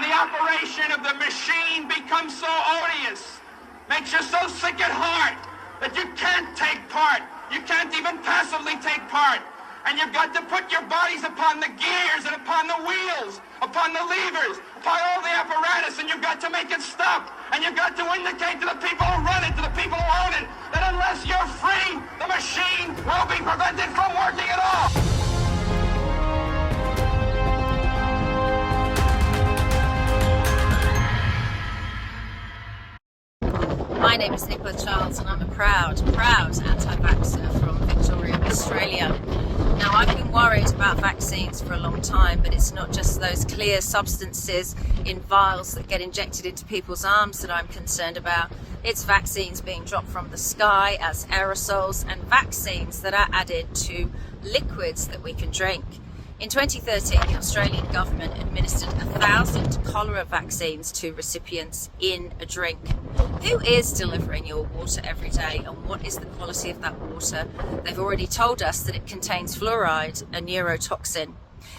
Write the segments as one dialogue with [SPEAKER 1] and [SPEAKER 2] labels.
[SPEAKER 1] And the operation of the machine becomes so odious, makes you so sick at heart that you can't take part. You can't even passively take part. And you've got to put your bodies upon the gears and upon the wheels, upon the levers, upon all the apparatus, and you've got to make it stop. And you've got to indicate to the people who run it, to the people who own it, that unless you're free, the machine will be prevented from working at all.
[SPEAKER 2] My name is Nicola Charles and I'm a proud anti-vaxxer from Victoria, Australia. Now, I've been worried about vaccines for a long time, but it's not just those clear substances in vials that get injected into people's arms that I'm concerned about. It's vaccines being dropped from the sky as aerosols and vaccines that are added to liquids that we can drink. In 2013, the Australian government administered 1,000 cholera vaccines to recipients in a drink. Who is delivering your water every day, and what is the quality of that water? They've already told us that it contains fluoride, a neurotoxin.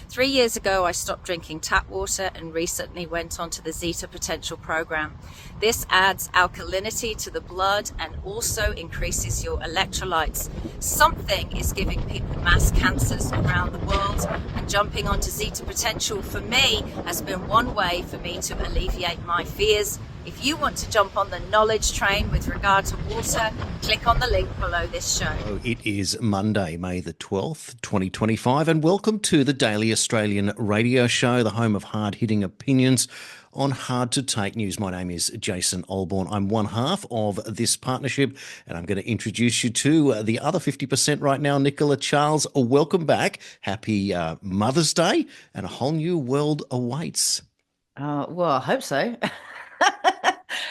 [SPEAKER 2] 3 years ago, I stopped drinking tap water and recently went onto the Zeta Potential program. This adds alkalinity to the blood and also increases your electrolytes. Something is giving people mass cancers around the world, and jumping onto Zeta Potential for me has been one way for me to alleviate my fears. If you want to jump on the knowledge train with regard to water, click on the link below this show.
[SPEAKER 3] It is Monday, May the 12th, 2025, and welcome to the Daily Australian Radio Show, the home of hard-hitting opinions on hard-to-take news. My name is Jason Olbourne. I'm one half of this partnership, and I'm going to introduce you to the other 50% right now, Nicola Charles. Welcome back. Happy Mother's Day, and a whole new world awaits.
[SPEAKER 2] Well, I hope so.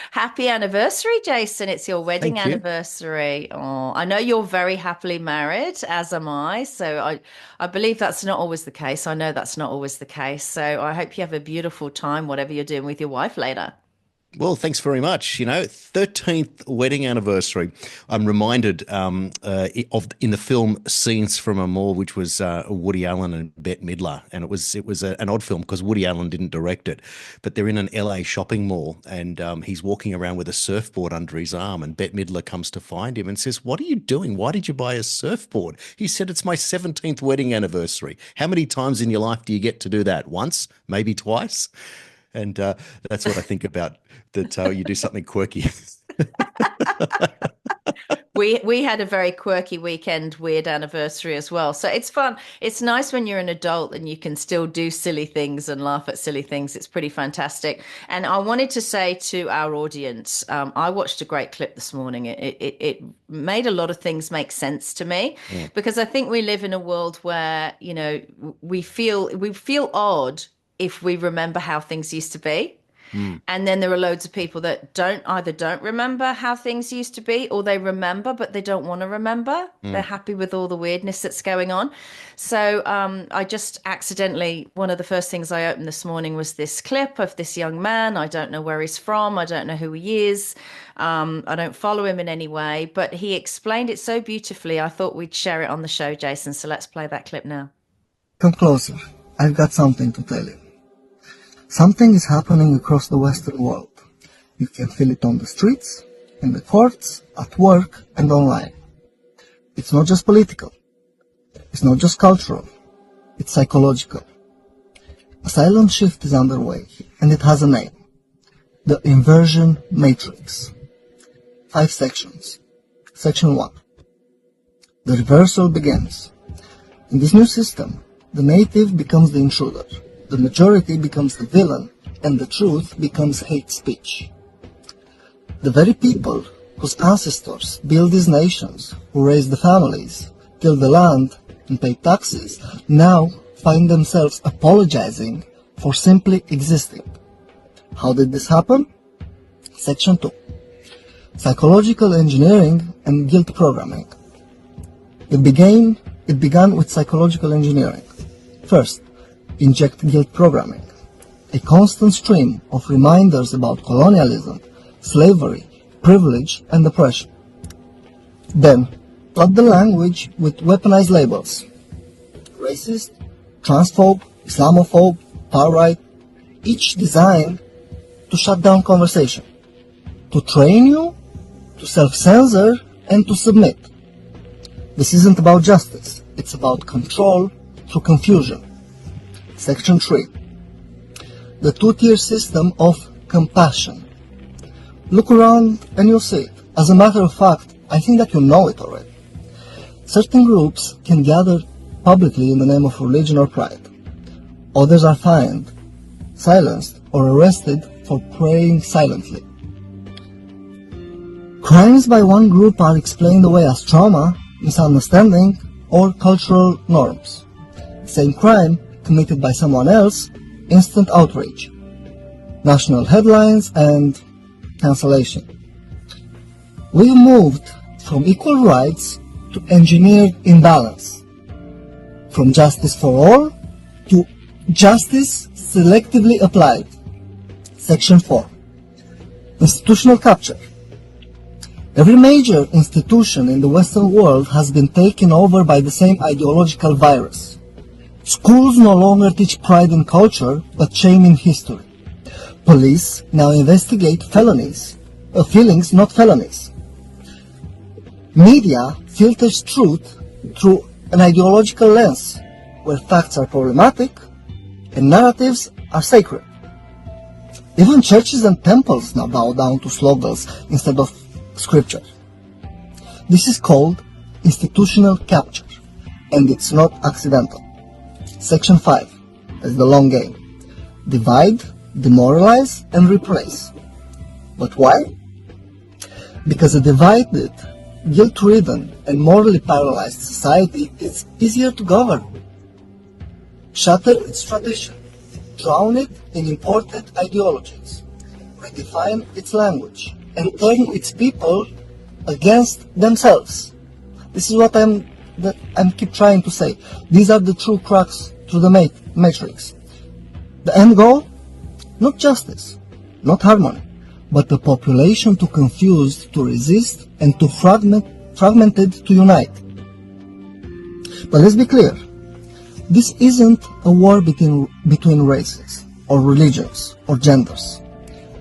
[SPEAKER 2] Happy anniversary, Jason. It's your wedding anniversary. Oh, I know you're very happily married, as am I. So I believe that's not always the case. I know that's not always the case. So I hope you have a beautiful time, whatever you're doing with your wife later.
[SPEAKER 3] Well, thanks very much. 13th wedding anniversary. I'm reminded of in the film Scenes from a Mall, which was Woody Allen and Bette Midler, and it was an odd film because Woody Allen didn't direct it, but they're in an LA shopping mall, and he's walking around with a surfboard under his arm, and Bette Midler comes to find him and says, "What are you doing? Why did you buy a surfboard?" He said, "It's my 17th wedding anniversary." How many times in your life do you get to do that? Once, maybe twice? And that's what I think about, that you do something quirky.
[SPEAKER 2] We had a very quirky weekend, weird anniversary as well. So it's fun. It's nice when you're an adult and you can still do silly things and laugh at silly things. It's pretty fantastic. And I wanted to say to our audience, I watched a great clip this morning. It made a lot of things make sense to me, because I think we live in a world where, we feel odd if we remember how things used to be. And then there are loads of people that don't remember how things used to be, or they remember, but they don't want to remember. They're happy with all the weirdness that's going on. So I just accidentally, one of the first things I opened this morning was this clip of this young man. I don't know where he's from. I don't know who he is. I don't follow him in any way, but he explained it so beautifully. I thought we'd share it on the show, Jason. So let's play that clip now.
[SPEAKER 4] Come closer. I've got something to tell you. Something is happening across the Western world. You can feel it on the streets, in the courts, at work, and online. It's not just political. It's not just cultural. It's psychological. A silent shift is underway, and it has a name. The Inversion Matrix. 5 sections. Section 1. The reversal begins. In this new system, the native becomes the intruder. The majority becomes the villain, and the truth becomes hate speech. The very people whose ancestors built these nations, who raised the families, tilled the land, and paid taxes, now find themselves apologizing for simply existing. How did this happen? Section 2. Psychological engineering and guilt programming. It began with psychological engineering. First, inject guilt programming, a constant stream of reminders about colonialism, slavery, privilege, and oppression. Then, flood the language with weaponized labels: racist, transphobe, Islamophobe, far-right. each designed to shut down conversation, to train you, to self-censor, and to submit. This isn't about justice, it's about control through confusion. Section 3. The two-tier system of compassion. Look around and you'll see it. As a matter of fact, I think that you know it already. Certain groups can gather publicly in the name of religion or pride. Others are fined, silenced, or arrested for praying silently. Crimes by one group are explained away as trauma, misunderstanding, or cultural norms. Same crime committed by someone else, instant outrage, national headlines, and cancellation. We've moved from equal rights to engineered imbalance, from justice for all to justice selectively applied. Section 4. Institutional capture. Every major institution in the Western world has been taken over by the same ideological virus. Schools no longer teach pride in culture, but shame in history. Police now investigate felonies, feelings, not felonies. Media filters truth through an ideological lens, where facts are problematic and narratives are sacred. Even churches and temples now bow down to slogans instead of scripture. This is called institutional capture, and it's not accidental. Section 5 is the long game. Divide, demoralize, and replace. But why? Because a divided, guilt-ridden, and morally paralyzed society is easier to govern. Shatter its tradition, drown it in imported ideologies, redefine its language, and turn its people against themselves. This is what I'm keep trying to say. These are the true cracks through the matrix. The end goal? Not justice, not harmony, but the population too confused to resist and too fragmented to unite. But let's be clear. This isn't a war between races, or religions, or genders.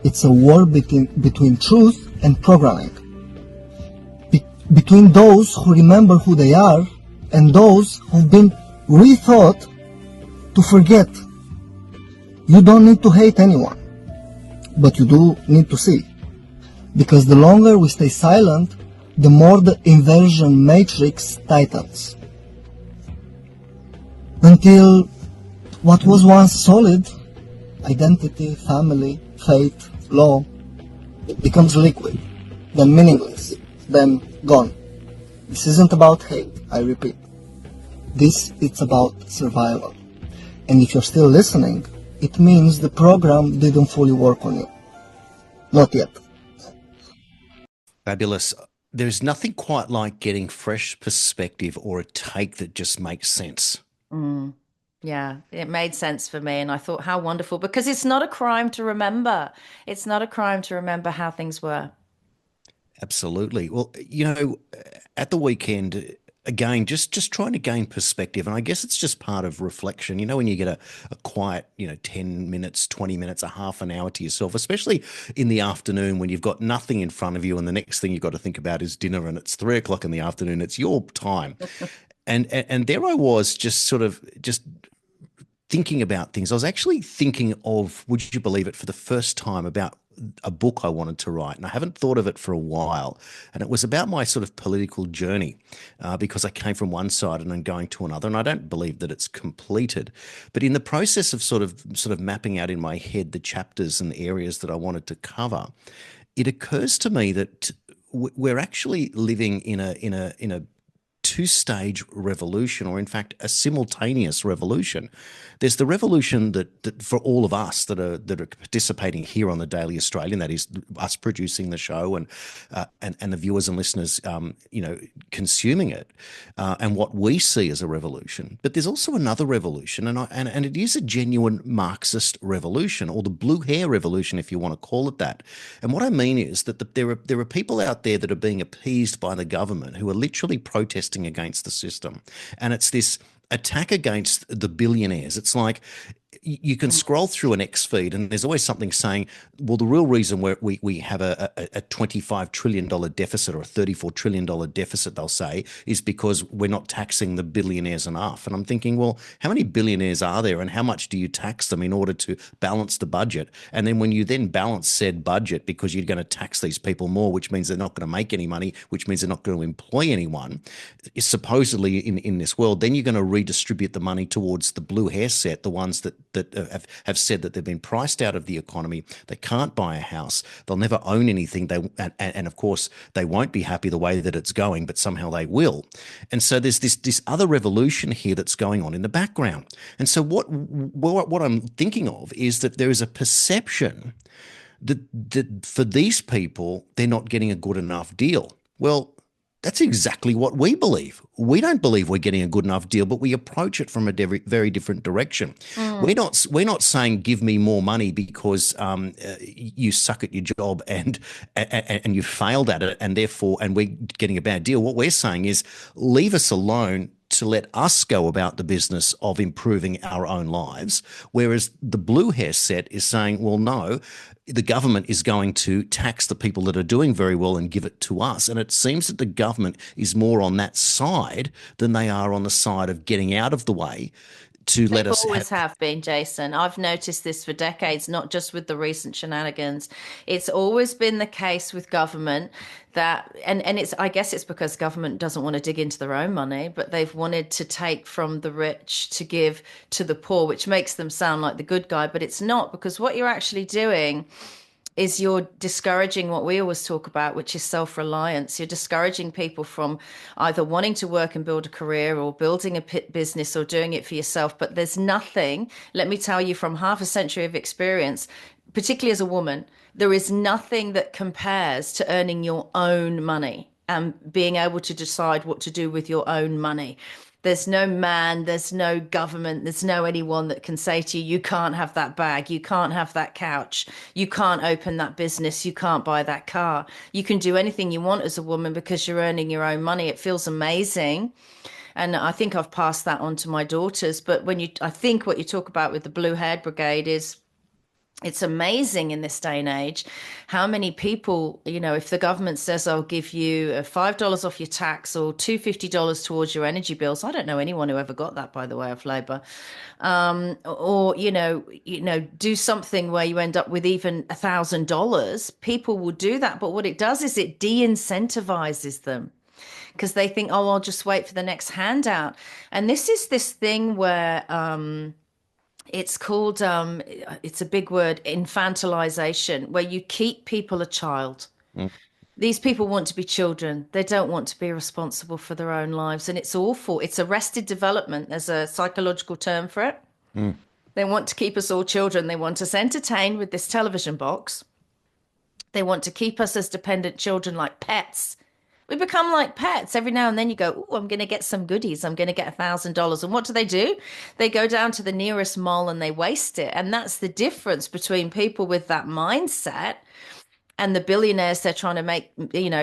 [SPEAKER 4] It's a war between truth and programming. Between those who remember who they are and those who've been rethought to forget. You don't need to hate anyone, but you do need to see. Because the longer we stay silent, the more the inversion matrix tightens. Until what was once solid, identity, family, faith, law, becomes liquid, then meaningless, then gone. This isn't about hate, I repeat. It's about survival. And if you're still listening, it means the program didn't fully work on you. Not yet.
[SPEAKER 3] Fabulous. There's nothing quite like getting fresh perspective or a take that just makes sense.
[SPEAKER 2] Yeah, it made sense for me. And I thought, how wonderful, because it's not a crime to remember. It's not a crime to remember how things were.
[SPEAKER 3] Absolutely. Well, at the weekend, again, just trying to gain perspective. And I guess it's just part of reflection. When you get a quiet, 10 minutes, 20 minutes, a half an hour to yourself, especially in the afternoon when you've got nothing in front of you and the next thing you've got to think about is dinner and it's 3 o'clock in the afternoon. It's your time. And there I was just thinking about things. I was actually thinking of, would you believe it, for the first time about a book I wanted to write, and I haven't thought of it for a while. And it was about my sort of political journey, because I came from one side and I'm going to another, and I don't believe that it's completed. But in the process of sort of mapping out in my head the chapters and the areas that I wanted to cover, it occurs to me that we're actually living in a two-stage revolution, or in fact a simultaneous revolution. There's the revolution that for all of us that are participating here on the Daily Australian, that is us producing the show and the viewers and listeners consuming it, and what we see as a revolution. But there's also another revolution, and it is a genuine Marxist revolution, or the blue hair revolution, if you want to call it that. And what I mean is that there are people out there that are being appeased by the government who are literally protesting against the system. And it's this attack against the billionaires. It's like you can scroll through an X feed and there's always something saying, well, the real reason we have a $25 trillion deficit or a $34 trillion deficit, they'll say, is because we're not taxing the billionaires enough. And I'm thinking, well, how many billionaires are there and how much do you tax them in order to balance the budget? And then when you then balance said budget because you're going to tax these people more, which means they're not going to make any money, which means they're not going to employ anyone, supposedly in this world, then you're going to redistribute the money towards the blue hair set, the ones that have said that they've been priced out of the economy. They can't buy a house. They'll never own anything. And of course, they won't be happy the way that it's going, but somehow they will. And so there's this other revolution here that's going on in the background. And so what I'm thinking of is that there is a perception that for these people, they're not getting a good enough deal. Well, that's exactly what we believe. We don't believe we're getting a good enough deal, but we approach it from a very different direction. We're not saying give me more money because you suck at your job and you failed at it, and therefore we're getting a bad deal. What we're saying is leave us alone to let us go about the business of improving our own lives, whereas the blue hair set is saying, well, no, the government is going to tax the people that are doing very well and give it to us. And it seems that the government is more on that side than they are on the side of getting out of the way to let us
[SPEAKER 2] always have been, Jason. I've noticed this for decades, not just with the recent shenanigans. It's always been the case with government that, and it's, I guess it's because government doesn't want to dig into their own money, but they've wanted to take from the rich to give to the poor, which makes them sound like the good guy, but it's not, because what you're actually doing is you're discouraging what we always talk about, which is self-reliance. You're discouraging people from either wanting to work and build a career or building a business or doing it for yourself. But there's nothing, let me tell you from half a century of experience, particularly as a woman, there is nothing that compares to earning your own money and being able to decide what to do with your own money. There's no man, there's no government, there's no anyone that can say to you, you can't have that bag, you can't have that couch, you can't open that business, you can't buy that car. You can do anything you want as a woman because you're earning your own money. It feels amazing. And I think I've passed that on to my daughters. But I think what you talk about with the blue haired brigade is, it's amazing in this day and age how many people, if the government says I'll give you $5 off your tax or $250 towards your energy bills. I don't know anyone who ever got that, by the way, of Labour. Or, do something where you end up with even $1,000. People will do that. But what it does is it de-incentivizes them, because they think, oh, I'll just wait for the next handout. And this is this thing where it's called, it's a big word, infantilization, where you keep people a child. These people want to be children. They don't want to be responsible for their own lives. And it's awful. It's arrested development. There's a psychological term for it. They want to keep us all children. They want us entertained with this television box. They want to keep us as dependent children, like pets. We become like pets. Every now and then you go, oh, I'm going to get some goodies. I'm going to get $1,000. And what do? They go down to the nearest mall and they waste it. And that's the difference between people with that mindset and the billionaires they're trying to make,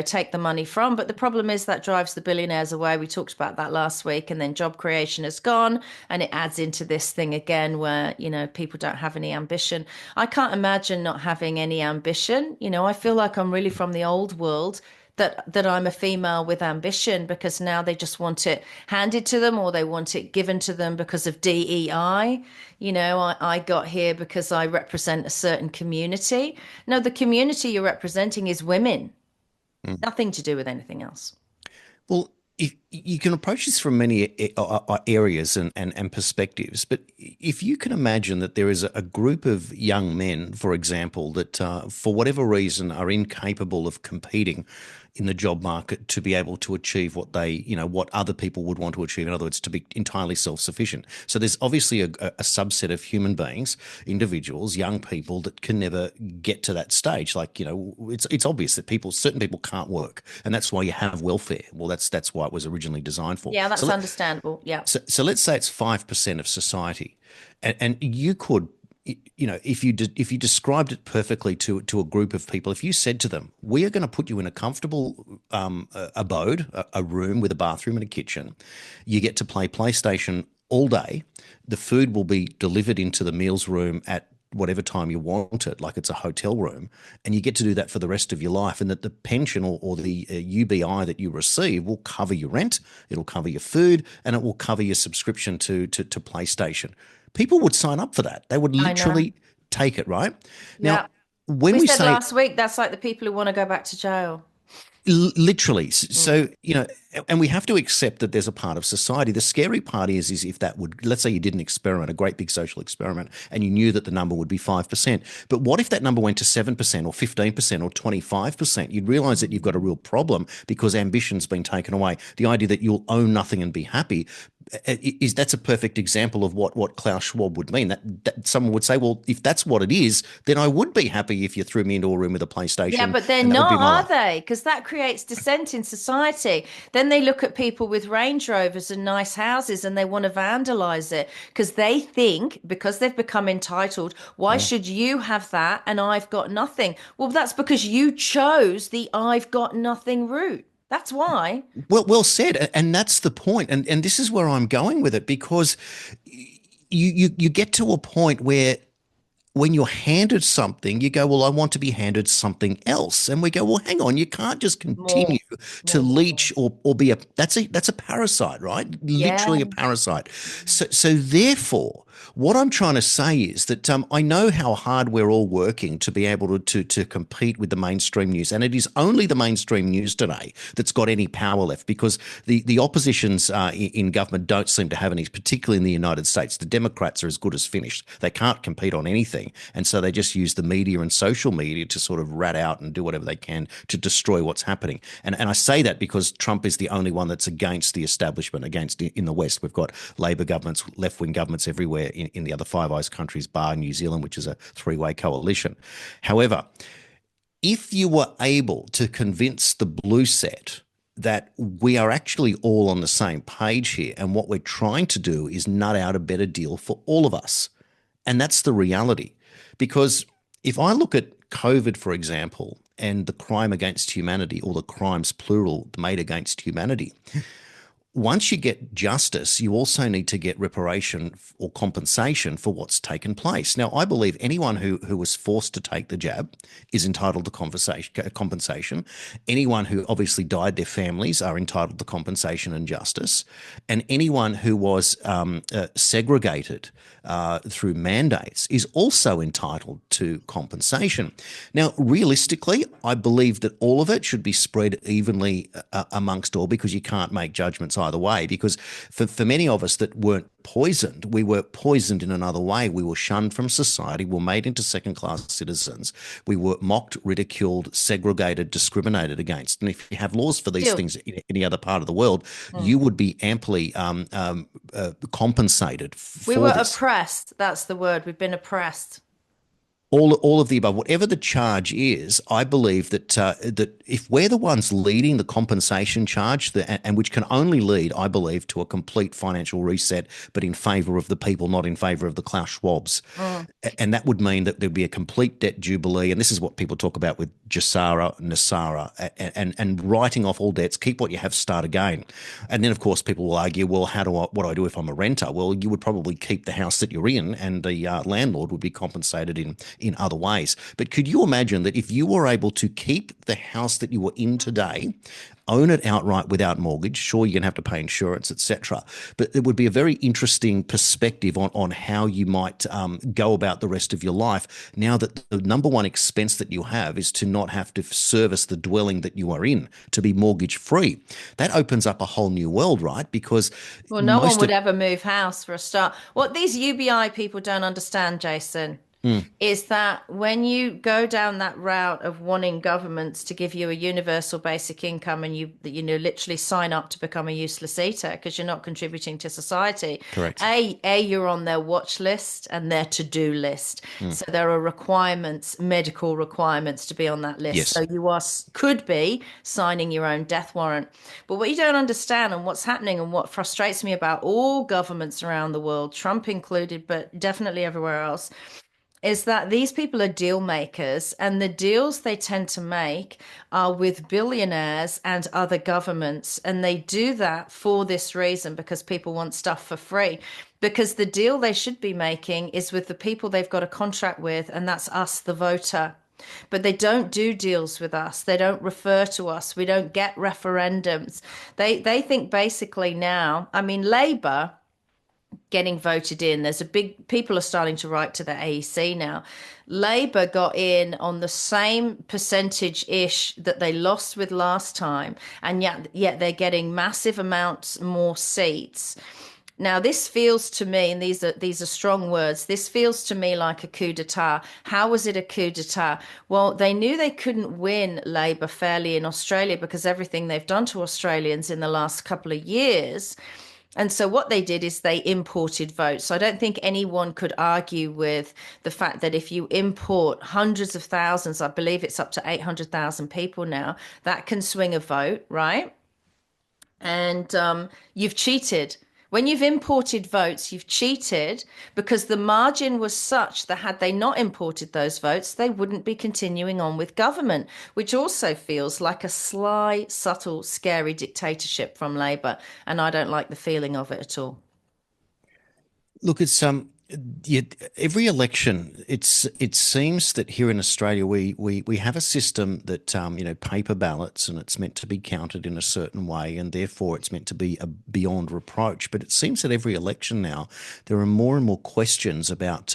[SPEAKER 2] take the money from. But the problem is that drives the billionaires away. We talked about that last week. And then job creation is gone. And it adds into this thing again where, people don't have any ambition. I can't imagine not having any ambition. I feel like I'm really from the old world, that I'm a female with ambition, because now they just want it handed to them or they want it given to them because of DEI. I got here because I represent a certain community. No, the community you're representing is women. Nothing to do with anything else.
[SPEAKER 3] Well, if you can approach this from many areas and perspectives, but if you can imagine that there is a group of young men, for example, that for whatever reason are incapable of competing in the job market to be able to achieve what what other people would want to achieve. In other words, to be entirely self-sufficient. So there's obviously a subset of human beings, individuals, young people that can never get to that stage. Like, it's obvious that certain people can't work, and that's why you have welfare. Well, that's why it was originally designed for.
[SPEAKER 2] Yeah, that's understandable. Yeah.
[SPEAKER 3] So let's say it's 5% of society, and you could, if you described it perfectly to a group of people, if you said to them, we are going to put you in a comfortable abode, a room with a bathroom and a kitchen, you get to play PlayStation all day. The food will be delivered into the meals room at whatever time you want it, like it's a hotel room, and you get to do that for the rest of your life. And that the pension or the UBI that you receive will cover your rent, it'll cover your food, and it will cover your subscription to PlayStation. People would sign up for that. They would
[SPEAKER 2] I know.
[SPEAKER 3] literally take it, right?
[SPEAKER 2] Yeah.
[SPEAKER 3] Now, when
[SPEAKER 2] We
[SPEAKER 3] we
[SPEAKER 2] said
[SPEAKER 3] say
[SPEAKER 2] last week that's like the people who want to go back to jail.
[SPEAKER 3] literally,
[SPEAKER 2] Mm.
[SPEAKER 3] so and we have to accept that there's a part of society. The scary part is if that would, let's say you did an experiment, a great big social experiment, and you knew that the number would be 5%. But what if that number went to 7% or 15% or 25%? You'd realize that you've got a real problem because ambition's been taken away. The idea that you'll own nothing and be happy is that's a perfect example of what Klaus Schwab would mean. That someone would say, well, if that's what it is, then I would be happy if you threw me into a room with a
[SPEAKER 2] Yeah,
[SPEAKER 3] PlayStation,
[SPEAKER 2] but they're
[SPEAKER 3] and that would be
[SPEAKER 2] not,
[SPEAKER 3] my
[SPEAKER 2] are
[SPEAKER 3] life.
[SPEAKER 2] they? Because that creates dissent in society. Then they look at people with Range Rovers and nice houses and they want to vandalize it because they think, because they've become entitled, why
[SPEAKER 3] Yeah.
[SPEAKER 2] should you have that and I've got nothing? Well, that's because you chose the I've got nothing route. That's why.
[SPEAKER 3] Well said, and that's the point, and this is where I'm going with it because you get to a point where when you're handed something, you go, well, I want to be handed something else, and we go, well, hang on, you can't just continue
[SPEAKER 2] More,
[SPEAKER 3] to
[SPEAKER 2] more, more, more.
[SPEAKER 3] leech or be a that's a parasite, right?
[SPEAKER 2] Yeah.
[SPEAKER 3] Literally a parasite. So therefore, what I'm trying to say is that I know how hard we're all working to be able to compete with the mainstream news, and it is only the mainstream news today that's got any power left because the oppositions in government don't seem to have any, particularly in the United States. The Democrats are as good as finished; they can't compete on anything, and so they just use the media and social media to sort of rat out and do whatever they can to destroy what's happening. And I say that because Trump is the only one that's against the establishment, against in the West. We've got Labor governments, left wing governments everywhere in the other Five Eyes countries, bar New Zealand, which is a three-way coalition. However, if you were able to convince the blue set that we are actually all on the same page here, and what we're trying to do is nut out a better deal for all of us. And that's the reality. Because if I look at COVID, for example, and the crime against humanity, or the crimes plural made against humanity, once you get justice, you also need to get reparation or compensation for what's taken place. Now, I believe anyone who was forced to take the jab is entitled to compensation. Anyone who obviously died, their families are entitled to compensation and justice. And anyone who was segregated through mandates is also entitled to compensation. Now, realistically, I believe that all of it should be spread evenly amongst all, because you can't make judgments either way. Because for many of us that weren't poisoned, we were poisoned in another way. We were shunned from society, were made into second-class citizens. We were mocked, ridiculed, segregated, discriminated against. And if you have laws for these
[SPEAKER 2] Still.
[SPEAKER 3] things in any other part of the world,
[SPEAKER 2] Mm.
[SPEAKER 3] you would be amply compensated
[SPEAKER 2] We
[SPEAKER 3] for
[SPEAKER 2] were
[SPEAKER 3] this.
[SPEAKER 2] oppressed. That's the word. We've been oppressed.
[SPEAKER 3] All of the above, whatever the charge is, I believe that if we're the ones leading the compensation charge, and which can only lead, I believe, to a complete financial reset, but in favour of the people, not in favour of the Klaus Schwabs,
[SPEAKER 2] Mm.
[SPEAKER 3] and that would mean that there'd be a complete debt jubilee. And this is what people talk about with Jasara, Nasara, and writing off all debts, keep what you have, start again. And then, of course, people will argue, well, what do I do if I'm a renter? Well, you would probably keep the house that you're in, and the landlord would be compensated in other ways. But could you imagine that if you were able to keep the house that you were in today, own it outright without mortgage? Sure, you're going to have to pay insurance, etc. But it would be a very interesting perspective on how you might go about the rest of your life, now that the number one expense that you have is to not have to service the dwelling that you are in, to be mortgage free. That opens up a whole new world, right? Because
[SPEAKER 2] Well, no one
[SPEAKER 3] most
[SPEAKER 2] would
[SPEAKER 3] of
[SPEAKER 2] ever move house for a start. What these UBI people don't understand, Jason, is that when you go down that route of wanting governments to give you a universal basic income, and you literally sign up to become a useless eater because you're not contributing to society.
[SPEAKER 3] Correct.
[SPEAKER 2] You're on their watch list and their to-do list. So there are requirements, medical requirements, to be on that list.
[SPEAKER 3] Yes.
[SPEAKER 2] So you could be signing your own death warrant. But what you don't understand, and what's happening, and what frustrates me about all governments around the world, Trump included, but definitely everywhere else, is that these people are deal makers, and the deals they tend to make are with billionaires and other governments. And they do that for this reason, because people want stuff for free. Because the deal they should be making is with the people they've got a contract with, and that's us, the voter. But they don't do deals with us. They don't refer to us. We don't get referendums. They think basically now, I mean, Labour getting voted in. There's a big, people are starting to write to the AEC now. Labour got in on the same percentage ish that they lost with last time, and yet they're getting massive amounts more seats. Now, this feels to me, and these are strong words, this feels to me like a coup d'etat. How was it a coup d'etat? Well, they knew they couldn't win Labour fairly in Australia because everything they've done to Australians in the last couple of years. And so what they did is they imported votes. So I don't think anyone could argue with the fact that if you import hundreds of thousands, I believe it's up to 800,000 people now, that can swing a vote, right? And you've cheated. When you've imported votes, you've cheated, because the margin was such that had they not imported those votes, they wouldn't be continuing on with government, which also feels like a sly, subtle, scary dictatorship from Labour. And I don't like the feeling of it at all.
[SPEAKER 3] Look, it's every election, it seems that here in Australia we have a system that paper ballots, and it's meant to be counted in a certain way, and therefore it's meant to be a beyond reproach. But it seems that every election now there are more and more questions about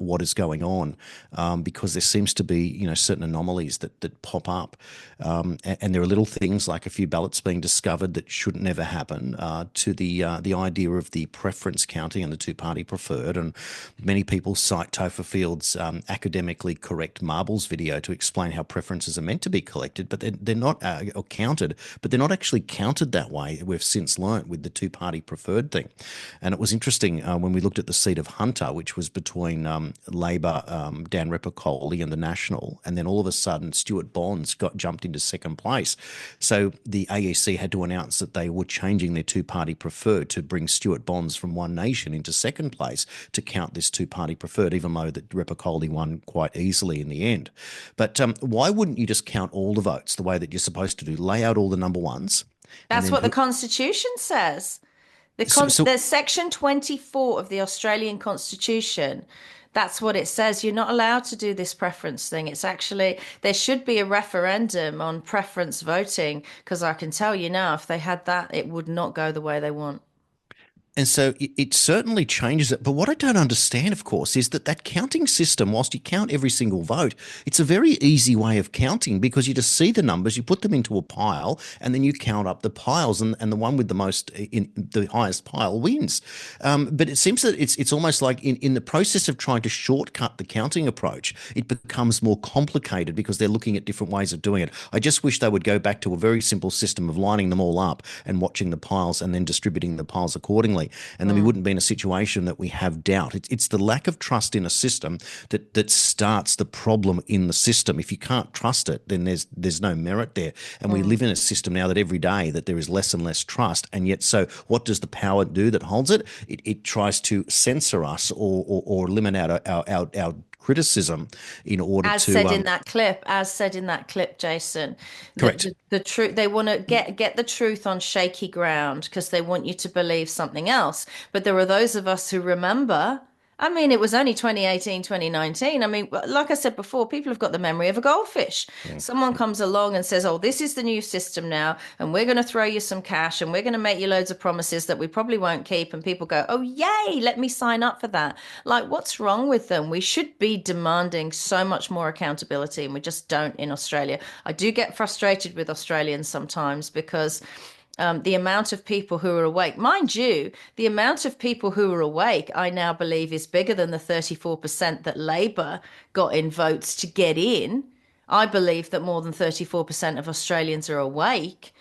[SPEAKER 3] what is going on, because there seems to be certain anomalies that pop up, and there are little things like a few ballots being discovered that should never happen, to the idea of the preference counting and the two-party preferred. And many people cite Topher Field's academically correct marbles video to explain how preferences are meant to be collected, but they're not or counted, but they're not actually counted that way. We've since learnt with the two-party preferred thing. And it was interesting when we looked at the seat of Hunter, which was between Labor, Dan Repicoli and the National, and then all of a sudden Stuart Bonds got jumped into second place. So the AEC had to announce that they were changing their two-party preferred to bring Stuart Bonds from One Nation into second place to count this two-party preferred, even though that Repicoli won quite easily in the end. But why wouldn't you just count all the votes the way that you're supposed to do? Lay out all the number ones.
[SPEAKER 2] That's what the Constitution says. There's Section 24 of the Australian Constitution. That's what it says. You're not allowed to do this preference thing. It's actually, there should be a referendum on preference voting, because I can tell you now, if they had that, it would not go the way they want.
[SPEAKER 3] And so it certainly changes it. But what I don't understand, of course, is that counting system, whilst you count every single vote, it's a very easy way of counting, because you just see the numbers, you put them into a pile, and then you count up the piles, and the one with the most, in the highest pile wins. But it seems that it's almost like in the process of trying to shortcut the counting approach, it becomes more complicated because they're looking at different ways of doing it. I just wish they would go back to a very simple system of lining them all up and watching the piles and then distributing the piles accordingly. And then we wouldn't be in a situation that we have doubt. It's the lack of trust in a system that starts the problem in the system. If you can't trust it, then there's no merit there. And we live in a system now that every day that there is less and less trust. And yet, so what does the power do that holds it? It tries to censor us or eliminate our criticism in order
[SPEAKER 2] as
[SPEAKER 3] to
[SPEAKER 2] said in that clip, Jason.
[SPEAKER 3] Correct.
[SPEAKER 2] The truth, they want to get the truth on shaky ground because they want you to believe something else. But there are those of us who remember, I mean, it was only 2018, 2019. I mean, like I said before, people have got the memory of a goldfish. Yeah. Someone comes along and says, oh, this is the new system now, and we're going to throw you some cash, and we're going to make you loads of promises that we probably won't keep. And people go, oh, yay, let me sign up for that. Like, what's wrong with them? We should be demanding so much more accountability, and we just don't in Australia. I do get frustrated with Australians sometimes because the amount of people who are awake, mind you, the amount of people who are awake, I now believe is bigger than the 34% that Labour got in votes to get in. I believe that more than 34% of Australians are awake.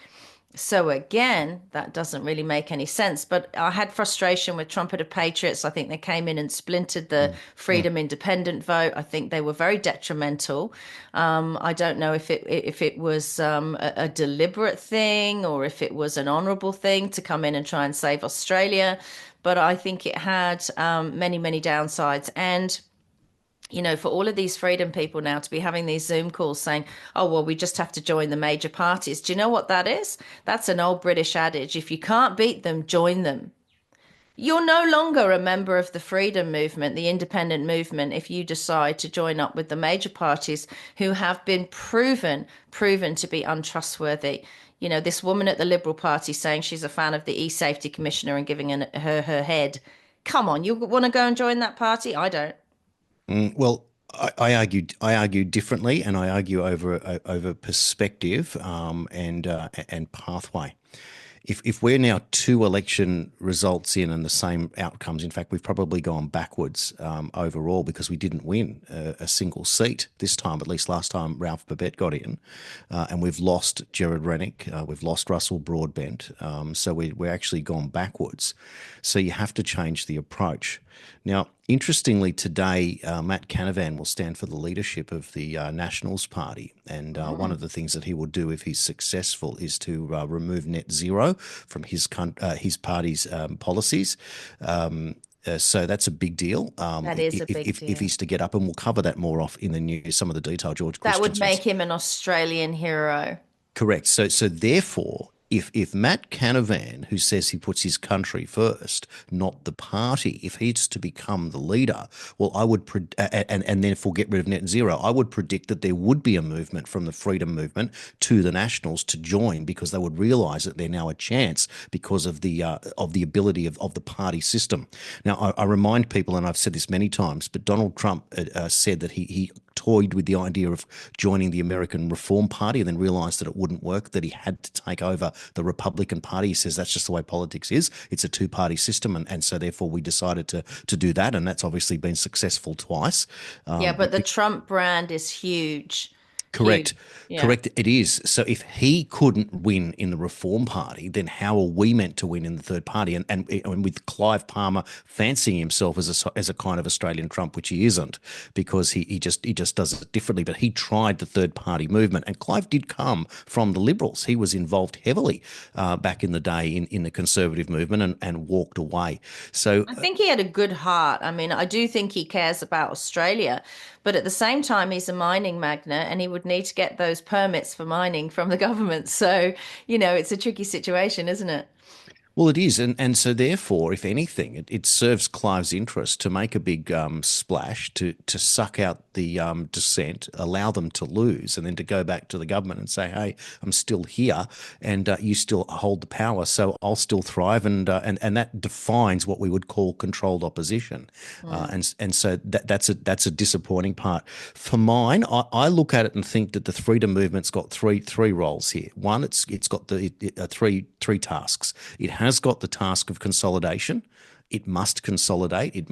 [SPEAKER 2] So again, that doesn't really make any sense. But I had frustration with Trumpeter Patriots. I think they came in and splintered the Freedom Independent vote. I think they were very detrimental. I don't know if it was a deliberate thing or if it was an honourable thing to come in and try and save Australia. But I think it had many, many downsides. And for all of these freedom people now to be having these Zoom calls saying, oh, well, we just have to join the major parties. Do you know what that is? That's an old British adage. If you can't beat them, join them. You're no longer a member of the freedom movement, the independent movement, if you decide to join up with the major parties who have been proven to be untrustworthy. This woman at the Liberal Party saying she's a fan of the e-safety commissioner and giving her head. Come on, you want to go and join that party? I don't.
[SPEAKER 3] Well, I argue differently, and I argue over perspective and pathway. If we're now two election results in and the same outcomes, in fact, we've probably gone backwards overall because we didn't win a single seat this time, at least last time Ralph Babet got in, and we've lost Gerard Rennick, we've lost Russell Broadbent, so we're actually gone backwards. So you have to change the approach. Now, interestingly, today, Matt Canavan will stand for the leadership of the Nationals Party. And one of the things that he will do if he's successful is to remove net zero from his party's policies. So that's a big deal.
[SPEAKER 2] That is a big deal.
[SPEAKER 3] If he's to get up, and we'll cover that more off in the news, some of the detail, George.
[SPEAKER 2] That would make him an Australian hero.
[SPEAKER 3] Correct. So therefore, if Matt Canavan, who says he puts his country first, not the party, if he's to become the leader, well, I would and therefore get rid of net zero, I would predict that there would be a movement from the freedom movement to the Nationals to join, because they would realise that they're now a chance because of the ability of the party system. Now, I remind people, and I've said this many times, but Donald Trump said that he toyed with the idea of joining the American Reform Party and then realised that it wouldn't work, that he had to take over the Republican Party. He says that's just the way politics is. It's a two-party system, and so therefore we decided to do that, and that's obviously been successful twice.
[SPEAKER 2] But the Trump brand is huge.
[SPEAKER 3] Correct. Yeah. Correct. It is. So if he couldn't win in the Reform Party, then how are we meant to win in the third party? And with Clive Palmer fancying himself as a kind of Australian Trump, which he isn't, because he just does it differently. But he tried the third party movement, and Clive did come from the Liberals. He was involved heavily back in the day in the Conservative movement and walked away. So
[SPEAKER 2] I think he had a good heart. I mean, I do think he cares about Australia, but at the same time, he's a mining magnate, and he would need to get those permits for mining from the government. So, it's a tricky situation, isn't it?
[SPEAKER 3] Well, it is. And so therefore, if anything, it serves Clive's interest to make a big splash, to suck out the dissent, allow them to lose, and then to go back to the government and say, hey, I'm still here and you still hold the power, so I'll still thrive. And that defines what we would call controlled opposition. And so that's a disappointing part. For mine, I look at it and think that the freedom movement's got three roles here. One, it's got the three tasks. It has got the task of consolidation. It must consolidate. It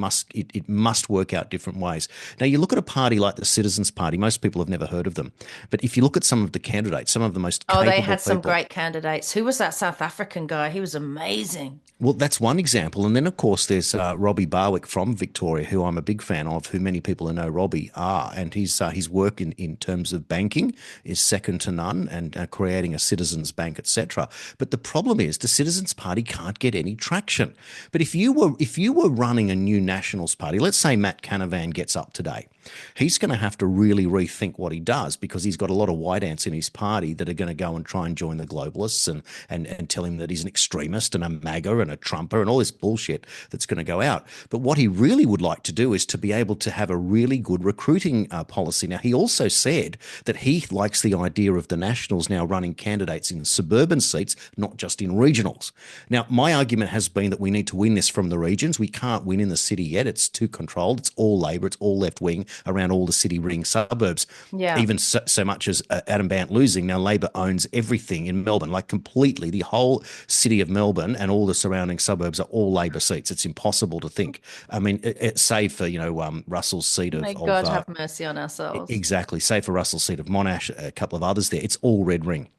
[SPEAKER 3] must work out different ways. Now, you look at a party like the Citizens Party. Most people have never heard of them. But if you look at some of the candidates, some of the most capable
[SPEAKER 2] they had some
[SPEAKER 3] people,
[SPEAKER 2] great candidates. Who was that South African guy? He was amazing.
[SPEAKER 3] Well, that's one example. And then, of course, there's Robbie Barwick from Victoria, who I'm a big fan of, who many people who know Robbie are. And his work in terms of banking is second to none, and creating a citizens bank, etc. But the problem is the Citizens Party can't get any traction. But if you were running a new Nationals Party, let's say Matt Canavan gets up today, he's going to have to really rethink what he does, because he's got a lot of white ants in his party that are going to go and try and join the globalists and tell him that he's an extremist and a MAGA and a Trumper and all this bullshit that's going to go out. But what he really would like to do is to be able to have a really good recruiting policy. Now, he also said that he likes the idea of the Nationals now running candidates in suburban seats, not just in regionals. Now, my argument has been that we need to win this from the regions. We can't win in the city yet. It's too controlled. It's all Labor. It's all left wing around all the city ring suburbs. Yeah. Even so much as Adam Bant losing, now Labor owns everything in Melbourne, like completely. The whole city of Melbourne and all the surrounding suburbs are all Labor seats. It's impossible to think. I mean, save for Russell's seat of.
[SPEAKER 2] May God have mercy on ourselves.
[SPEAKER 3] Exactly, save for Russell's seat of Monash, a couple of others there. It's all red ring.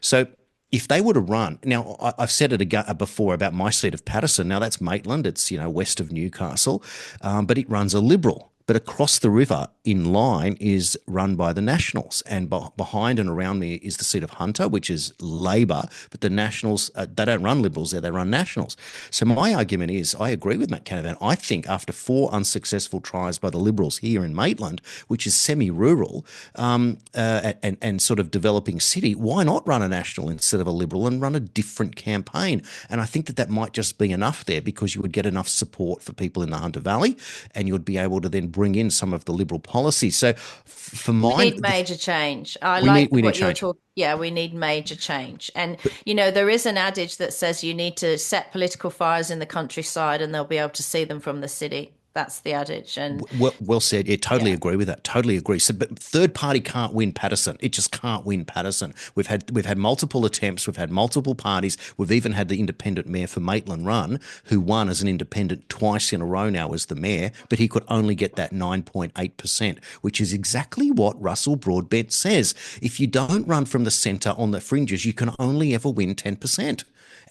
[SPEAKER 3] So if they were to run, now I've said it before about my seat of Patterson. Now that's Maitland. It's west of Newcastle, but it runs a Liberal. But across the river in line is run by the Nationals, and behind and around me is the seat of Hunter, which is Labor. But the Nationals, they don't run Liberals there; they run Nationals. So my argument is, I agree with Matt Canavan. I think after 4 unsuccessful tries by the Liberals here in Maitland, which is semi-rural and sort of developing city, why not run a National instead of a Liberal and run a different campaign? And I think that might just be enough there, because you would get enough support for people in the Hunter Valley, and you would be able to then bring in some of the Liberal policies. So for mine,
[SPEAKER 2] we need major change. We need major change. And, there is an adage that says you need to set political fires in the countryside and they'll be able to see them from the city. That's the adage. And
[SPEAKER 3] well said. Yeah, totally agree with that. Totally agree. So, but third party can't win Patterson. It just can't win Patterson. We've had multiple attempts. We've had multiple parties. We've even had the independent mayor for Maitland run, who won as an independent twice in a row now as the mayor, but he could only get that 9.8%, which is exactly what Russell Broadbent says. If you don't run from the centre on the fringes, you can only ever win 10%.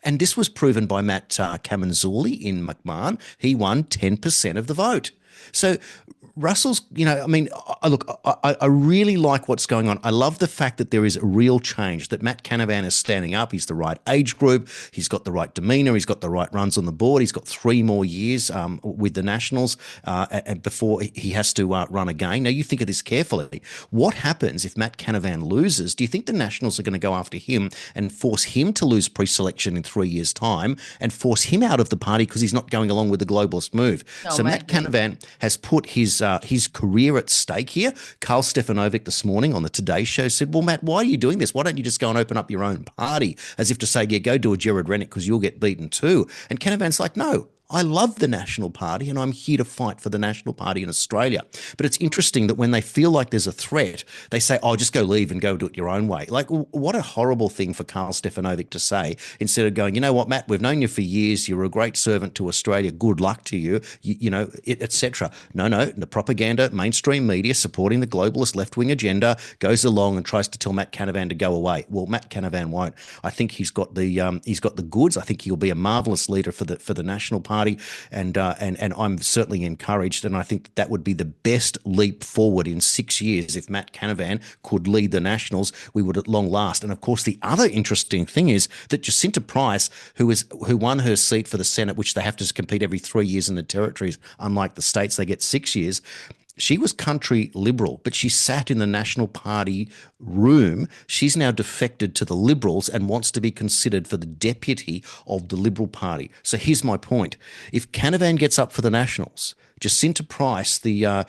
[SPEAKER 3] And this was proven by Matt Camanzuli in McMahon. He won 10% of the vote. So Russell's, I really like what's going on. I love the fact that there is a real change, that Matt Canavan is standing up. He's the right age group. He's got the right demeanour. He's got the right runs on the board. He's got 3 more years with the Nationals and before he has to run again. Now, you think of this carefully. What happens if Matt Canavan loses? Do you think the Nationals are going to go after him and force him to lose pre-selection in 3 years' time and force him out of the party because he's not going along with the globalist move? Matt Canavan has put his career at stake here. Carl Stefanovic this morning on the Today Show said, well, Matt, why are you doing this? Why don't you just go and open up your own party? As if to say, yeah, go do a Gerard Rennick because you'll get beaten too. And Canavan's like, no, I love the National Party and I'm here to fight for the National Party in Australia. But it's interesting that when they feel like there's a threat, they say, oh, just go leave and go do it your own way. Like, what a horrible thing for Carl Stefanovic to say, instead of going, you know what, Matt, we've known you for years. You're a great servant to Australia. Good luck to you, etc. No, the propaganda, mainstream media supporting the globalist left-wing agenda goes along and tries to tell Matt Canavan to go away. Well, Matt Canavan won't. I think he's got the goods. I think he'll be a marvellous leader for the National Party. And I'm certainly encouraged, and I think that would be the best leap forward in 6 years if Matt Canavan could lead the Nationals. We would at long last. And of course, the other interesting thing is that Jacinta Price, who won her seat for the Senate, which they have to compete every 3 years in the territories, unlike the states, they get 6 years. She was country Liberal, but she sat in the National Party room. She's now defected to the Liberals and wants to be considered for the deputy of the Liberal Party. So here's my point. If Canavan gets up for the Nationals, Jacinta Price, the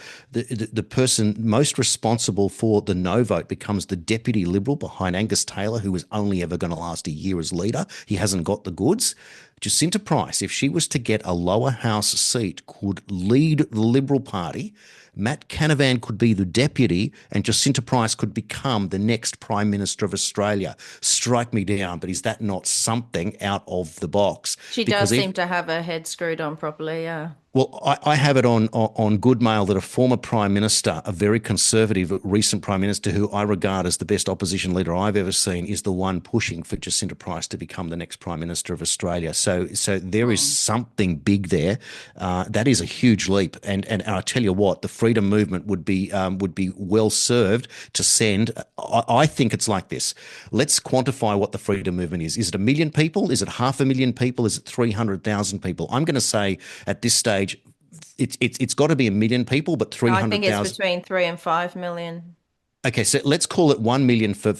[SPEAKER 3] person most responsible for the no vote, becomes the deputy Liberal behind Angus Taylor, who was only ever going to last a year as leader. He hasn't got the goods. Jacinta Price, if she was to get a lower house seat, could lead the Liberal Party. Matt Canavan could be the deputy and Jacinta Price could become the next Prime Minister of Australia. Strike me down, but is that not something out of the box?
[SPEAKER 2] She does seem to have her head screwed on properly, yeah.
[SPEAKER 3] Well, I have it on good mail that a former Prime Minister, a very conservative recent Prime Minister who I regard as the best opposition leader I've ever seen, is the one pushing for Jacinta Price to become the next Prime Minister of Australia. So there is something big there. That is a huge leap. And I tell you what, the freedom movement would be well served to send. I think it's like this. Let's quantify what the freedom movement is. Is it 1 million people? Is it 500,000 people? Is it 300,000 people? I'm going to say at this stage, it's got to be 1 million people, but 300,000.
[SPEAKER 2] I think it's between 3 and 5 million.
[SPEAKER 3] Okay, so let's call it 1 million for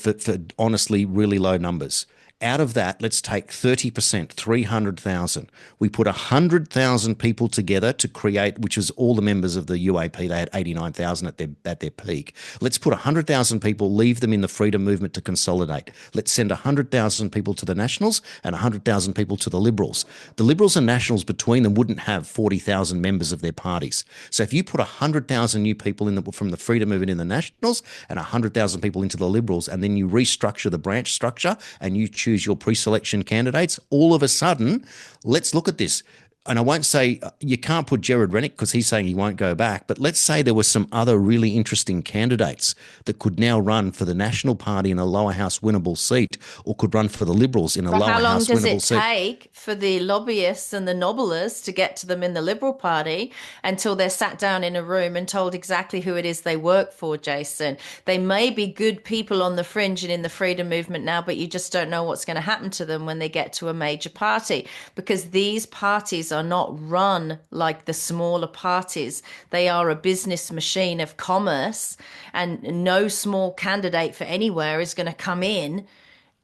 [SPEAKER 3] honestly really low numbers. Out of that, let's take 30%, 300,000. We put 100,000 people together to create, which was all the members of the UAP. They had 89,000 at their peak. Let's put 100,000 people, leave them in the freedom movement to consolidate. Let's send 100,000 people to the Nationals and 100,000 people to the Liberals. The Liberals and Nationals between them wouldn't have 40,000 members of their parties. So if you put 100,000 new people from the freedom movement in the Nationals and 100,000 people into the Liberals, and then you restructure the branch structure and you choose your pre-selection candidates, all of a sudden, let's look at this. and I won't say you can't put Jared Rennick because he's saying he won't go back, but let's say there were some other really interesting candidates that could now run for the National Party in a lower house winnable seat, or could run for the Liberals in a
[SPEAKER 2] But
[SPEAKER 3] lower
[SPEAKER 2] how long
[SPEAKER 3] house
[SPEAKER 2] does
[SPEAKER 3] winnable
[SPEAKER 2] it
[SPEAKER 3] seat.
[SPEAKER 2] take for the lobbyists and the nobblers to get to them in the Liberal Party until they're sat down in a room and told exactly who it is they work for, Jason? They may be good people on the fringe and in the freedom movement now, but you just don't know what's going to happen to them when they get to a major party, because these parties are not run like the smaller parties. They are a business machine of commerce, and no small candidate for anywhere is going to come in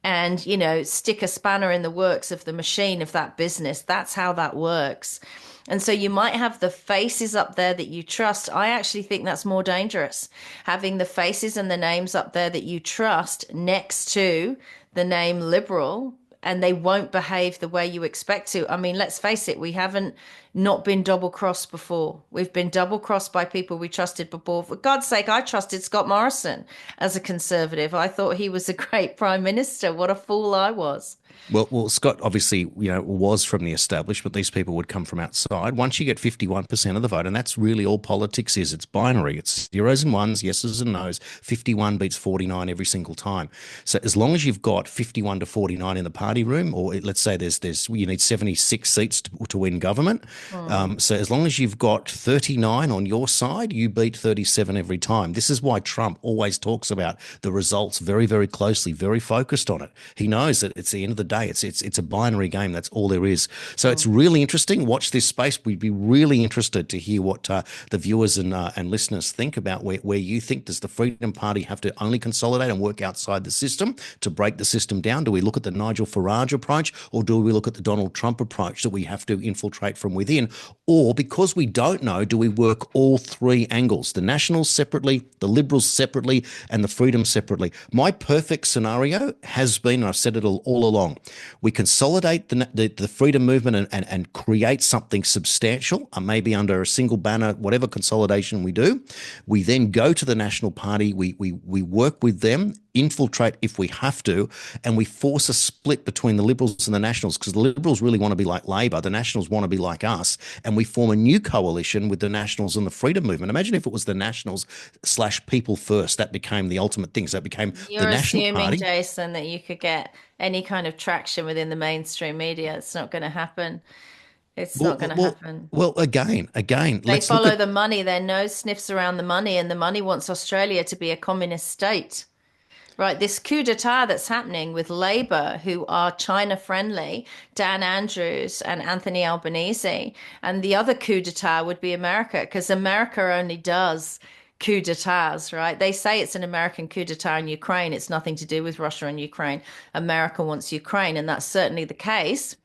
[SPEAKER 2] and, you know, stick a spanner in the works of the machine of that business. That's how that works. And so you might have the faces up there that you trust. I actually think that's more dangerous, having the faces and the names up there that you trust next to the name Liberal, and they won't behave the way you expect to. I mean, let's face it, we haven't not been double crossed before. We've been double crossed by people we trusted before. For God's sake, I trusted Scott Morrison as a Conservative. I thought he was a great Prime Minister. What a fool I was.
[SPEAKER 3] Well, Scott obviously, was from the establishment. These people would come from outside. Once you get 51% of the vote, and that's really all politics is, it's binary. It's zeros and ones, yeses and nos. 51 beats 49 every single time. So as long as you've got 51 to 49 in the party room, or let's say you need 76 seats to win government. So as long as you've got 39 on your side, you beat 37 every time. This is why Trump always talks about the results very, very closely, very focused on it. He knows that it's the end of the day. It's a binary game. That's all there is. So it's really interesting. Watch this space. We'd be really interested to hear what the viewers and listeners think about where you think, does the Freedom Party have to only consolidate and work outside the system to break the system down? Do we look at the Nigel Farage approach, or do we look at the Donald Trump approach that we have to infiltrate from within? Or, because we don't know, do we work all three angles, the Nationals separately, the Liberals separately, and the Freedom separately? My perfect scenario has been, and I've said it all along, we consolidate the freedom movement and create something substantial, maybe under a single banner, whatever consolidation we do. We then go to the National Party, we work with them, infiltrate if we have to, and we force a split between the Liberals and the Nationals, because the Liberals really want to be like Labor, the Nationals want to be like us, and we form a new coalition with the Nationals and the freedom movement. Imagine if it was the Nationals / People First, that became the ultimate thing. So it became the National Party.
[SPEAKER 2] You're assuming, Jason, that you could get any kind of traction within the mainstream media. It's not going to happen. It's not going to happen.
[SPEAKER 3] Well, again,
[SPEAKER 2] they follow the money. Their nose sniffs around the money, and the money wants Australia to be a communist state. Right, this coup d'etat that's happening with Labour, who are China friendly, Dan Andrews and Anthony Albanese, and the other coup d'etat would be America, because America only does coup d'etats, right? They say it's an American coup d'etat in Ukraine. It's nothing to do with Russia and Ukraine. America wants Ukraine, and that's certainly the case.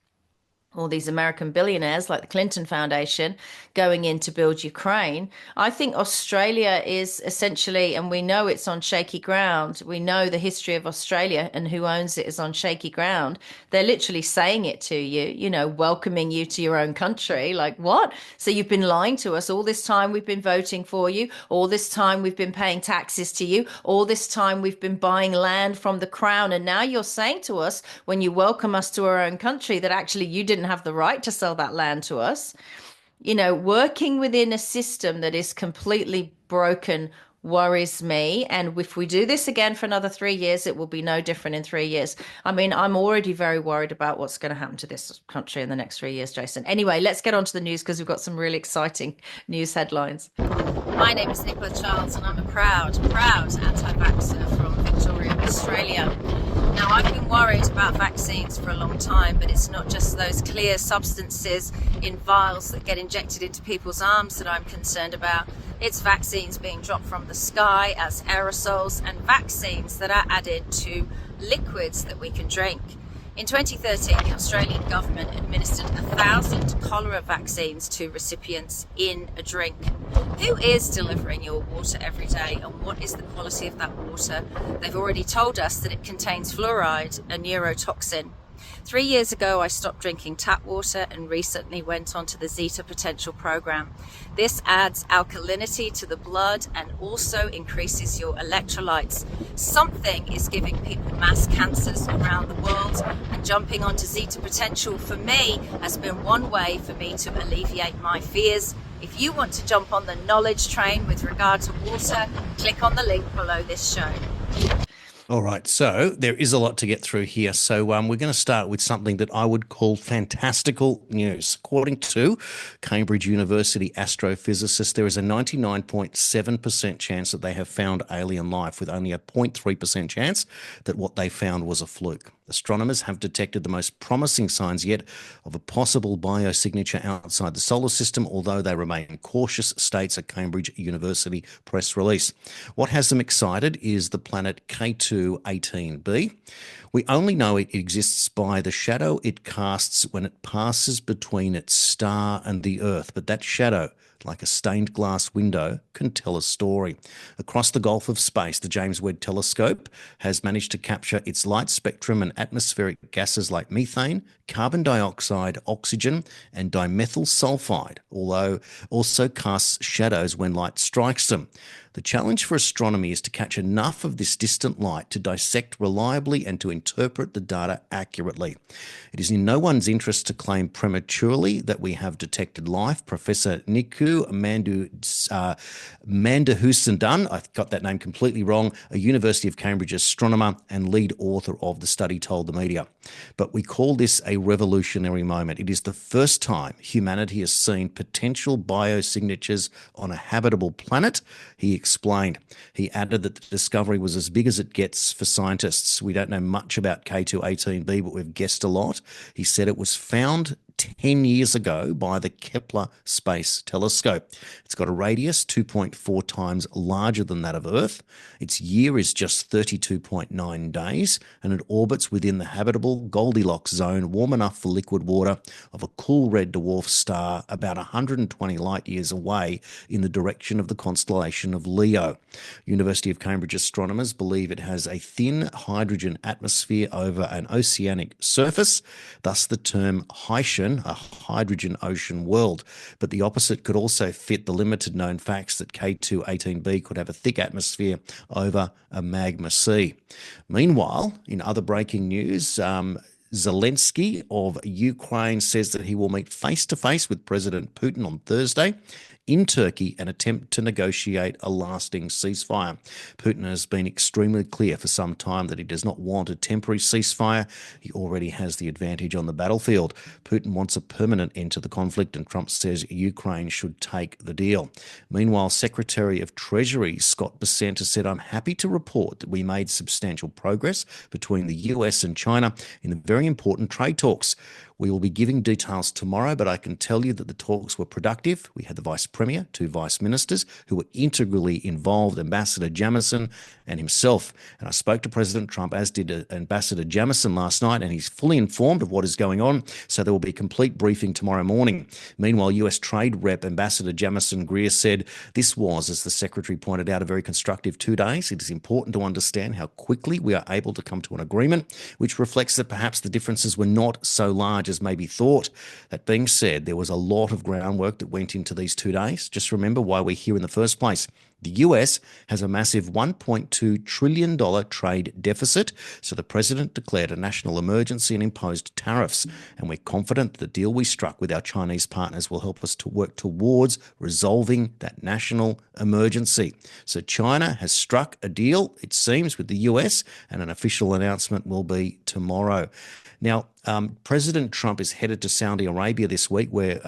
[SPEAKER 2] All these American billionaires like the Clinton Foundation going in to build Ukraine. I think Australia is essentially, and we know it's on shaky ground. We know the history of Australia and who owns it is on shaky ground. They're literally saying it to you, welcoming you to your own country. Like, what? So you've been lying to us all this time. We've been voting for you. All this time we've been paying taxes to you. All this time we've been buying land from the crown. And now you're saying to us, when you welcome us to our own country, that actually you didn't have the right to sell that land to us. Working within a system that is completely broken worries me. And if we do this again for another 3 years, it will be no different in 3 years. I mean, I'm already very worried about what's going to happen to this country in the next 3 years, Jason. Anyway, let's get on to the news, because we've got some really exciting news headlines. My name is Nicola Charles, and I'm a proud anti-vaxxer from Victoria, Australia. Now, I've been worried about vaccines for a long time, but it's not just those clear substances in vials that get injected into people's arms that I'm concerned about. It's vaccines being dropped from the sky as aerosols, and vaccines that are added to liquids that we can drink. In 2013, the Australian government administered 1,000 cholera vaccines to recipients in a drink. Who is delivering your water every day, and what is the quality of that water? They've already told us that it contains fluoride, a neurotoxin. 3 years ago, I stopped drinking tap water and recently went onto the Zeta Potential program. This adds alkalinity to the blood and also increases your electrolytes. Something is giving people mass cancers around the world, and jumping onto Zeta Potential for me has been one way for me to alleviate my fears. If you want to jump on the knowledge train with regard to water, click on the link below this show.
[SPEAKER 3] All right, so there is a lot to get through here. So we're going to start with something that I would call fantastical news. According to Cambridge University astrophysicists, there is a 99.7% chance that they have found alien life, with only a 0.3% chance that what they found was a fluke. Astronomers have detected the most promising signs yet of a possible biosignature outside the solar system, although they remain cautious, states a Cambridge University press release. What has them excited is the planet K2-18b. We only know it exists by the shadow it casts when it passes between its star and the Earth, but that shadow, like a stained glass window, can tell a story. Across the gulf of space, the James Webb Telescope has managed to capture its light spectrum and atmospheric gases like methane, carbon dioxide, oxygen, and dimethyl sulfide, although also casts shadows when light strikes them. The challenge for astronomy is to catch enough of this distant light to dissect reliably and to interpret the data accurately. It is in no one's interest to claim prematurely that we have detected life. Professor Nicola Mandahusandan, I got that name completely wrong, a University of Cambridge astronomer and lead author of the study, told the media. But we call this a revolutionary moment. It is the first time humanity has seen potential biosignatures on a habitable planet, he explained. He added that the discovery was as big as it gets for scientists. We don't know much about K2-18b, but we've guessed a lot. He said it was found 10 years ago by the Kepler Space Telescope. It's got a radius 2.4 times larger than that of Earth. Its year is just 32.9 days, and it orbits within the habitable Goldilocks zone, warm enough for liquid water, of a cool red dwarf star about 120 light years away in the direction of the constellation of Leo. University of Cambridge astronomers believe it has a thin hydrogen atmosphere over an oceanic surface, thus the term Haitian, a hydrogen ocean world. But the opposite could also fit the limited known facts that K2-18b could have a thick atmosphere over a magma sea. Meanwhile, in other breaking news, Zelensky of Ukraine says that he will meet face-to-face with President Putin on Thursday in Turkey and attempt to negotiate a lasting ceasefire. Putin has been extremely clear for some time that he does not want a temporary ceasefire. He already has the advantage on the battlefield. Putin wants a permanent end to the conflict, and Trump says Ukraine should take the deal. Meanwhile, Secretary of Treasury Scott Bessent has said, "I'm happy to report that we made substantial progress between the US and China in the very important trade talks. We will be giving details tomorrow, but I can tell you that the talks were productive. We had the Vice Premier, 2 Vice Ministers who were integrally involved, Ambassador Jamieson and himself. And I spoke to President Trump, as did Ambassador Jamieson last night, and he's fully informed of what is going on, so there will be a complete briefing tomorrow morning." Meanwhile, US Trade Rep Ambassador Jamieson Greer said this was, as the Secretary pointed out, a very constructive 2 days. It is important to understand how quickly we are able to come to an agreement, which reflects that perhaps the differences were not so large as may be thought. That being said, there was a lot of groundwork that went into these 2 days. Just remember why we're here in the first place. The US has a massive $1.2 trillion trade deficit, so the president declared a national emergency and imposed tariffs. And we're confident that the deal we struck with our Chinese partners will help us to work towards resolving that national emergency. So China has struck a deal, it seems, with the US, and an official announcement will be tomorrow. Now, President Trump is headed to Saudi Arabia this week, where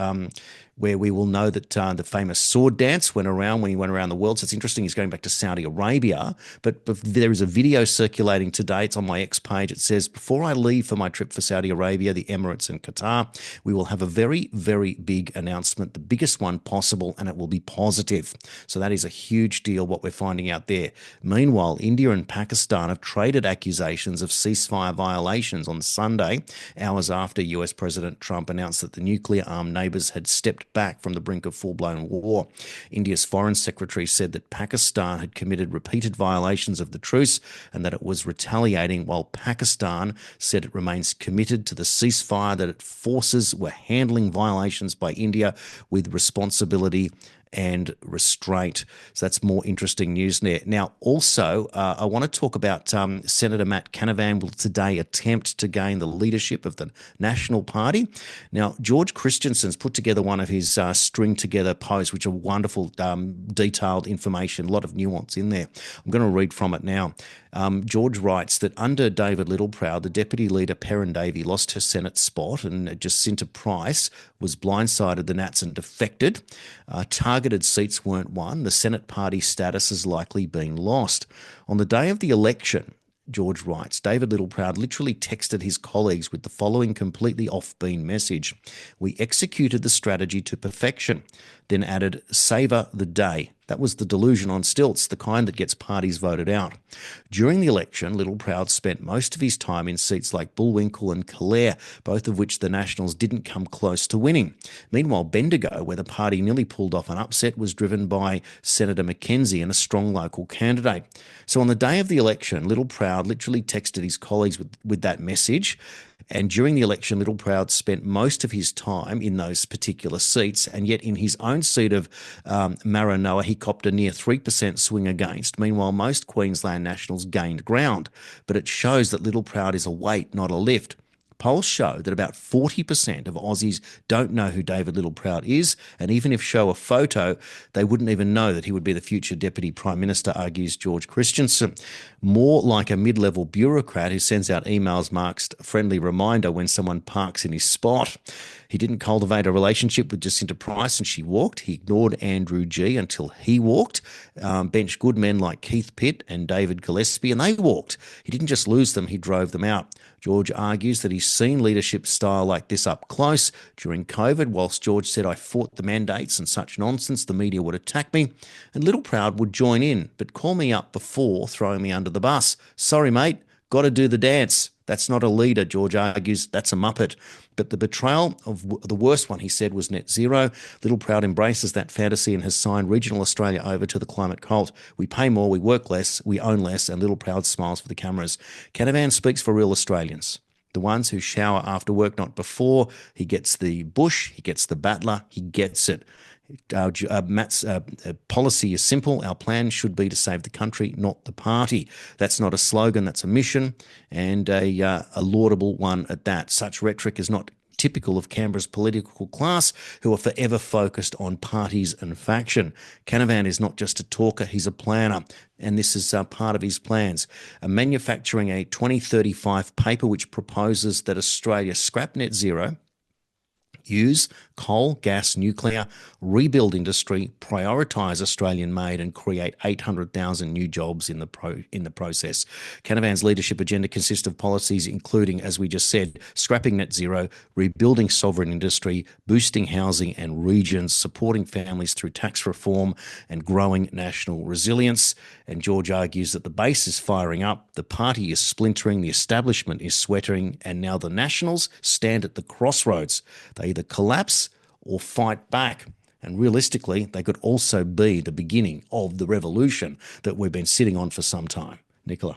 [SPEAKER 3] we will know that the famous sword dance went around when he went around the world. So it's interesting he's going back to Saudi Arabia. But there is a video circulating today. It's on my X page. It says, "Before I leave for my trip for Saudi Arabia, the Emirates and Qatar, we will have a very, very big announcement, the biggest one possible, and it will be positive." So that is a huge deal, what we're finding out there. Meanwhile, India and Pakistan have traded accusations of ceasefire violations on Sunday. hours after US President Trump announced that the nuclear-armed neighbours had stepped back from the brink of full-blown war. India's Foreign Secretary said that Pakistan had committed repeated violations of the truce and that it was retaliating, while Pakistan said it remains committed to the ceasefire, that its forces were handling violations by India with responsibility and restraint. So that's more interesting news there. Now, also, I want to talk about Senator Matt Canavan will today attempt to gain the leadership of the National Party. Now, George Christensen's put together one of his string-together posts, which are wonderful, detailed information, a lot of nuance in there. I'm going to read from it now. George writes that under David Littleproud, the Deputy Leader Perrin Davey lost her Senate spot, and Jacinta Price was blindsided the Nats and defected. Targeted seats weren't won. The Senate party status has likely been lost. On the day of the election, George writes, David Littleproud literally texted his colleagues with the following completely off-beam message. We executed the strategy to perfection, then added, savour the day. That was the delusion on stilts, the kind that gets parties voted out. During the election, Littleproud spent most of his time in seats like Bullwinkle and Calare, both of which the Nationals didn't come close to winning. Meanwhile, Bendigo, where the party nearly pulled off an upset, was driven by Senator McKenzie and a strong local candidate. So on the day of the election, Littleproud literally texted his colleagues with that message. And during the election, Littleproud spent most of his time in those particular seats, and yet in his own seat of Maranoa, he copped a near 3% swing against. Meanwhile, most Queensland Nationals gained ground, but it shows that Littleproud is a weight, not a lift. Polls show that about 40% of Aussies don't know who David Littleproud is, and even if show a photo, they wouldn't even know that he would be the future Deputy Prime Minister, argues George Christensen. More like a mid-level bureaucrat who sends out emails marked friendly reminder when someone parks in his spot. He didn't cultivate a relationship with Jacinta Price and she walked. He ignored Andrew G until he walked. Benched good men like Keith Pitt and David Gillespie, and they walked. He didn't just lose them, he drove them out. George argues that he's seen leadership style like this up close. During COVID, whilst George said, I fought the mandates and such nonsense, the media would attack me, and Littleproud would join in, but call me up before throwing me under the bus. Sorry, mate, got to do the dance. That's not a leader, George argues. That's a muppet. But the betrayal of the worst one, he said, was net zero. Littleproud embraces that fantasy and has signed regional Australia over to the climate cult. We pay more, we work less, we own less, and Littleproud smiles for the cameras. Canavan speaks for real Australians, the ones who shower after work, not before. He gets the bush, he gets the battler, he gets it. Matt's policy is simple. Our plan should be to save the country, not the party. That's not a slogan, that's a mission, and a laudable one at that. Such rhetoric is not typical of Canberra's political class, who are forever focused on parties and faction. Canavan is not just a talker, he's a planner, and this is part of his plans. Manufacturing a 2035 paper which proposes that Australia scrap net zero, use coal, gas, nuclear, rebuild industry, prioritise Australian-made, and create 800,000 new jobs in the process. Canavan's leadership agenda consists of policies including, as we just said, scrapping net zero, rebuilding sovereign industry, boosting housing and regions, supporting families through tax reform, and growing national resilience. And George argues that the base is firing up, the party is splintering, the establishment is sweating, and now the Nationals stand at the crossroads. They either collapse or fight back. And realistically, they could also be the beginning of the revolution that we've been sitting on for some time. Nicola.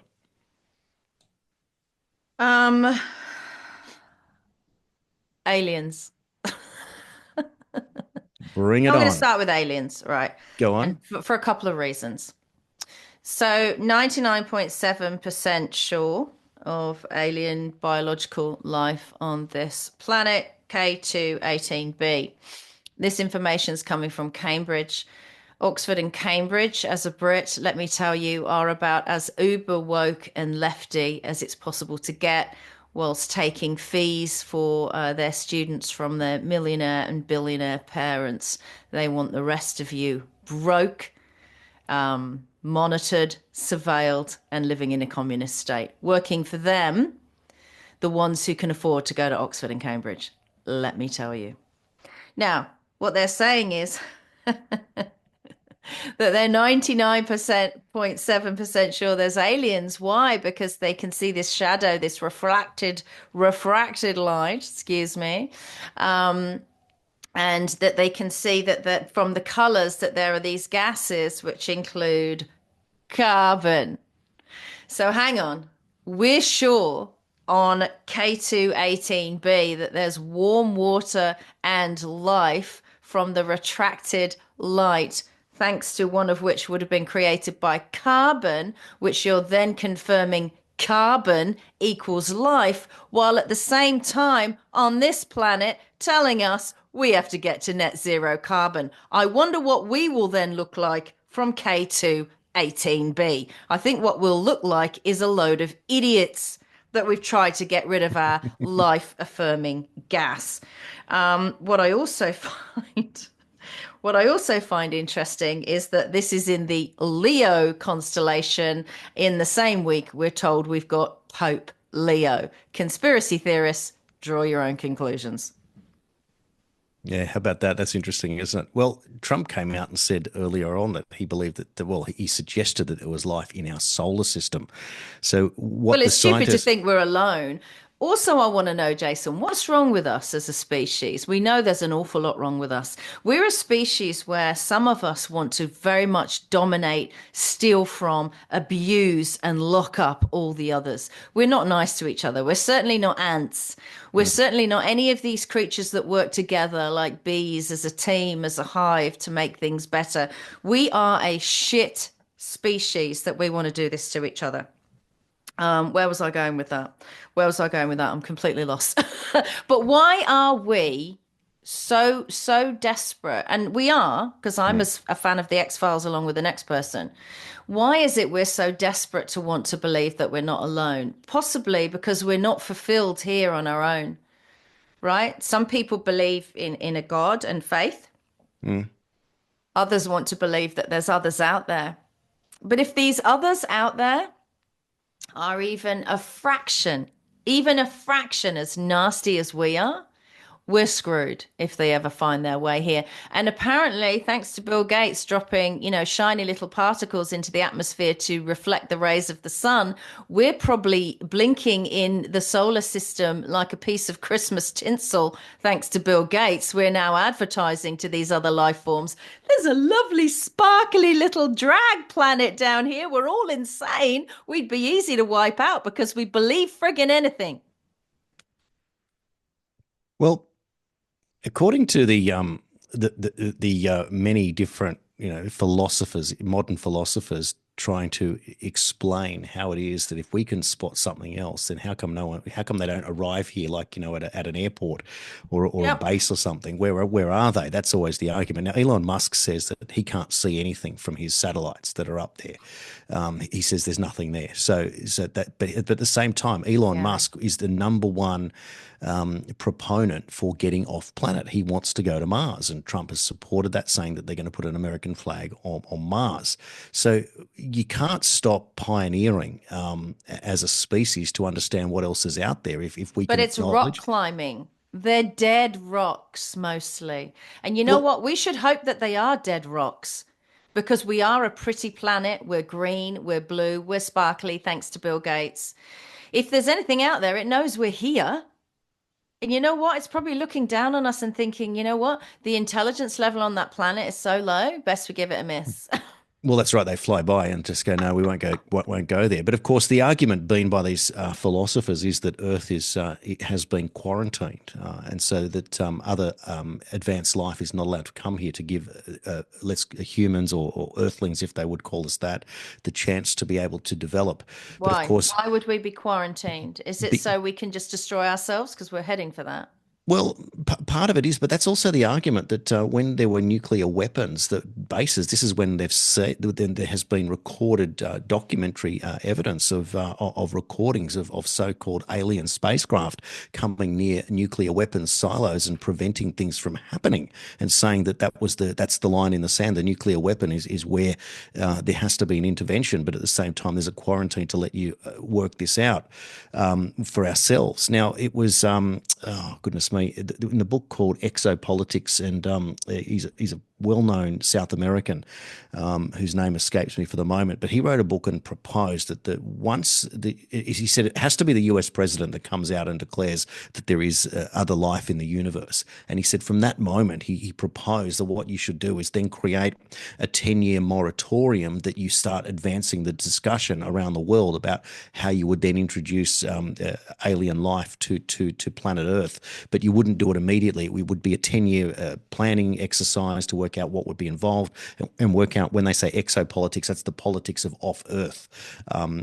[SPEAKER 2] Aliens.
[SPEAKER 3] Bring it on.
[SPEAKER 2] I'm going to start with aliens, right?
[SPEAKER 3] Go on.
[SPEAKER 2] And for a couple of reasons. So 99.7% sure of alien biological life on this planet, K2-18b. This information is coming from Cambridge. Oxford and Cambridge, as a Brit, let me tell you, are about as uber woke and lefty as it's possible to get, whilst taking fees for their students from their millionaire and billionaire parents. They want the rest of you broke, monitored, surveilled, and living in a communist state. Working for them, the ones who can afford to go to Oxford and Cambridge, let me tell you. Now, what they're saying is that they're 99.7% sure there's aliens. Why? Because they can see this shadow, this refracted light, excuse me. And that they can see that from the colors that there are these gases which include carbon. So hang on. We're sure on K2-18b that there's warm water and life from the retracted light, thanks to one of which would have been created by carbon, which you're then confirming carbon equals life, while at the same time on this planet telling us we have to get to net zero carbon. I wonder what we will then look like from K2-18b. I think what we'll look like is a load of idiots that we've tried to get rid of our life affirming gas. What I also find interesting is that this is in the Leo constellation. In the same week, we're told we've got Pope Leo. Conspiracy theorists, draw your own conclusions.
[SPEAKER 3] Yeah, how about that? That's interesting, isn't it? Well, Trump came out and said earlier on that he believed that, he suggested that there was life in our solar system. So what
[SPEAKER 2] Well, it's
[SPEAKER 3] the
[SPEAKER 2] stupid to
[SPEAKER 3] scientists...
[SPEAKER 2] think we're alone. Also, I want to know, Jason, what's wrong with us as a species? We know there's an awful lot wrong with us. We're a species where some of us want to very much dominate, steal from, abuse, and lock up all the others. We're not nice to each other. We're certainly not ants. We're certainly not any of these creatures that work together like bees as a team, as a hive to make things better. We are a shit species that we want to do this to each other. Where was I going with that? I'm completely lost. But why are we so desperate? And we are, because I'm a fan of the X-Files along with the next person. Why is it we're so desperate to want to believe that we're not alone? Possibly because we're not fulfilled here on our own, right? Some people believe in a God and faith. Others want to believe that there's others out there. But if these others out there are even a fraction as nasty as we are, we're screwed if they ever find their way here. And apparently, thanks to Bill Gates dropping, shiny little particles into the atmosphere to reflect the rays of the sun, we're probably blinking in the solar system like a piece of Christmas tinsel. Thanks to Bill Gates, we're now advertising to these other life forms. There's a lovely, sparkly little drag planet down here. We're all insane. We'd be easy to wipe out because we believe friggin' anything.
[SPEAKER 3] Well, according to the many different philosophers, modern philosophers, trying to explain how it is that if we can spot something else, then how come they don't arrive here, like at an airport or a base or something? Where are they? That's always the argument. Now, Elon Musk says that he can't see anything from his satellites that are up there. He says there's nothing there. But at the same time, Elon Musk is the number one proponent for getting off planet. He wants to go to Mars, and Trump has supported that, saying that they're going to put an American flag on Mars. So you can't stop pioneering as a species to understand what else is out there if we can.
[SPEAKER 2] But it's rock climbing. They're dead rocks mostly. And you know what? We should hope that they are dead rocks, because we are a pretty planet. We're green, we're blue, we're sparkly, thanks to Bill Gates. If there's anything out there, it knows we're here. And you know what? It's probably looking down on us and thinking, you know what? The intelligence level on that planet is so low, best we give it a miss.
[SPEAKER 3] Well, that's right. They fly by and just go, no, we won't go there. But of course, the argument being by these philosophers is that Earth it has been quarantined, and so that other advanced life is not allowed to come here to give humans or Earthlings, if they would call us that, the chance to be able to develop.
[SPEAKER 2] Why?
[SPEAKER 3] But of course,
[SPEAKER 2] why would we be quarantined? Is it so we can just destroy ourselves? Because we're heading for that.
[SPEAKER 3] Well, part of it is, but that's also the argument that when there were nuclear weapons, the bases, this is when they've said there has been recorded documentary evidence of recordings of so-called alien spacecraft coming near nuclear weapons silos and preventing things from happening, and saying that that's the line in the sand. The nuclear weapon is where there has to be an intervention, but at the same time there's a quarantine to let you work this out for ourselves. Now, it was, goodness me, in the book called Exopolitics, and he's a well-known South American, whose name escapes me for the moment, but he wrote a book and proposed that he said it has to be the US president that comes out and declares that there is other life in the universe. And he said from that moment, he proposed that what you should do is then create a 10-year moratorium that you start advancing the discussion around the world about how you would then introduce alien life to planet Earth, but you wouldn't do it immediately. It would be a 10-year planning exercise to work out what would be involved and work out, when they say exopolitics, that's the politics of off Earth.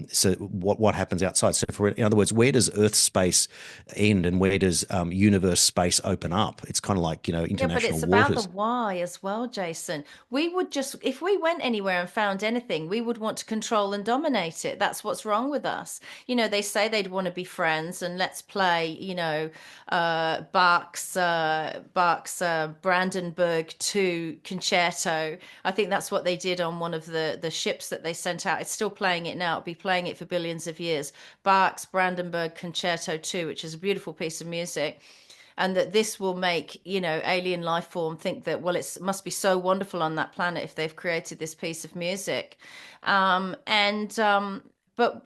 [SPEAKER 3] So what happens outside? So in other words, where does Earth space end and where does universe space open up? It's kind of like, international waters.
[SPEAKER 2] Yeah, but it's about the why as well, Jason. We would just, if we went anywhere and found anything, we would want to control and dominate it. That's what's wrong with us. They say they'd want to be friends and let's play, Bach's Brandenburg 2 concerto. I think that's what they did on one of the ships that they sent out. It's still playing it now. It'll be playing it for billions of years. Bach's Brandenburg Concerto 2, which is a beautiful piece of music. And that this will make, alien life form think that, well, it must be so wonderful on that planet if they've created this piece of music. But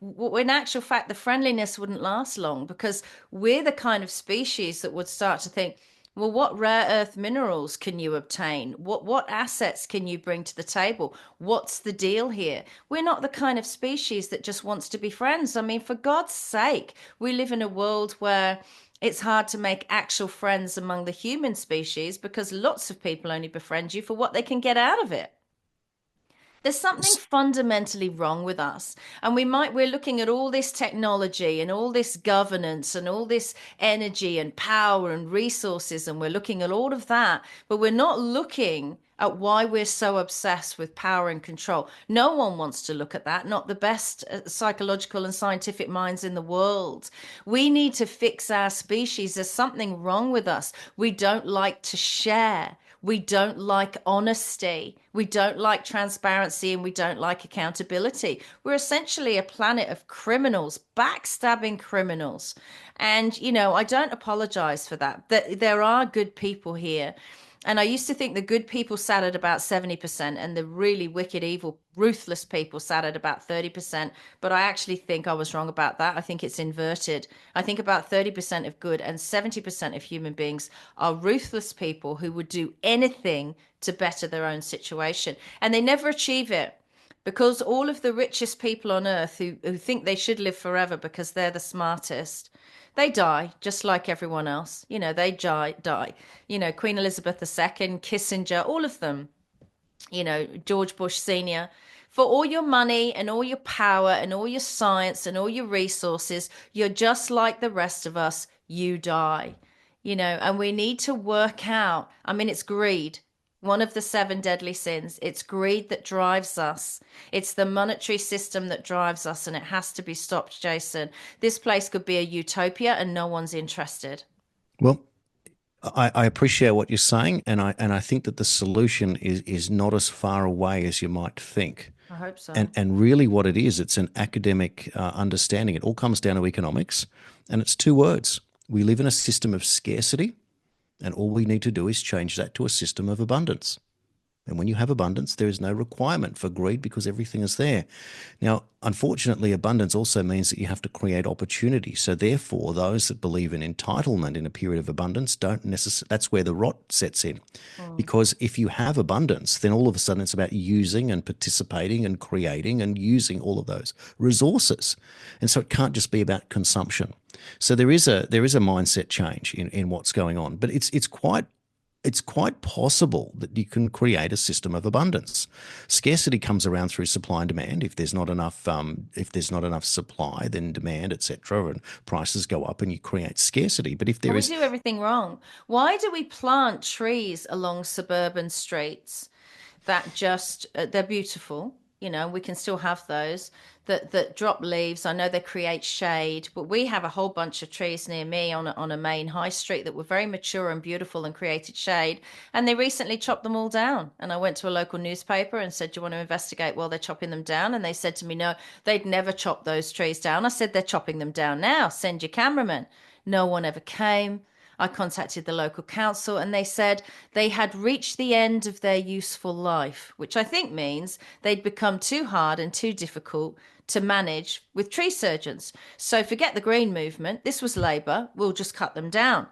[SPEAKER 2] in actual fact, the friendliness wouldn't last long, because we're the kind of species that would start to think, well, what rare earth minerals can you obtain? What assets can you bring to the table? What's the deal here? We're not the kind of species that just wants to be friends. I mean, for God's sake, we live in a world where it's hard to make actual friends among the human species because lots of people only befriend you for what they can get out of it. There's something fundamentally wrong with us. And we're looking at all this technology and all this governance and all this energy and power and resources, and we're looking at all of that, but we're not looking at why we're so obsessed with power and control. No one wants to look at that, not the best psychological and scientific minds in the world. We need to fix our species. There's something wrong with us. We don't like to share. We don't like honesty. We don't like transparency, and we don't like accountability. We're essentially a planet of criminals, backstabbing criminals. And, I don't apologize for that. There are good people here. And I used to think the good people sat at about 70% and the really wicked, evil, ruthless people sat at about 30%. But I actually think I was wrong about that. I think it's inverted. I think about 30% of good and 70% of human beings are ruthless people who would do anything to better their own situation. And they never achieve it, because all of the richest people on earth who think they should live forever because they're the smartest, they die just like everyone else. They die. Queen Elizabeth II, Kissinger, all of them, George Bush Sr. For all your money and all your power and all your science and all your resources, you're just like the rest of us. You die, and we need to work out. I mean, it's greed. One of the 7 deadly sins. It's greed that drives us. It's the monetary system that drives us, and it has to be stopped, Jason. This place could be a utopia and no one's interested.
[SPEAKER 3] Well, I appreciate what you're saying, and I think that the solution is not as far away as you might think.
[SPEAKER 2] I hope so.
[SPEAKER 3] And really what it is, it's an academic understanding. It all comes down to economics, and it's 2 words. We live in a system of scarcity, and all we need to do is change that to a system of abundance. And when you have abundance, there is no requirement for greed because everything is there. Now, unfortunately, abundance also means that you have to create opportunity. So therefore, those that believe in entitlement in a period of abundance don't necessarily, that's where the rot sets in. Because if you have abundance, then all of a sudden it's about using and participating and creating and using all of those resources. And so it can't just be about consumption. So there is a mindset change in what's going on, but it's quite possible that you can create a system of abundance. Scarcity comes around through supply and demand. If there's not enough supply, then demand, etc., and prices go up, and you create scarcity. But if there is,
[SPEAKER 2] we do everything wrong. Why do we plant trees along suburban streets that just they're beautiful? We can still have those that drop leaves. I know they create shade, but we have a whole bunch of trees near me on a main high street that were very mature and beautiful and created shade. And they recently chopped them all down. And I went to a local newspaper and said, do you want to investigate while they're chopping them down? And they said to me, no, they'd never chop those trees down. I said, they're chopping them down now. Send your cameraman. No one ever came. I contacted the local council and they said they had reached the end of their useful life, which I think means they'd become too hard and too difficult to manage with tree surgeons. So forget the Green movement. This was Labour. We'll just cut them down.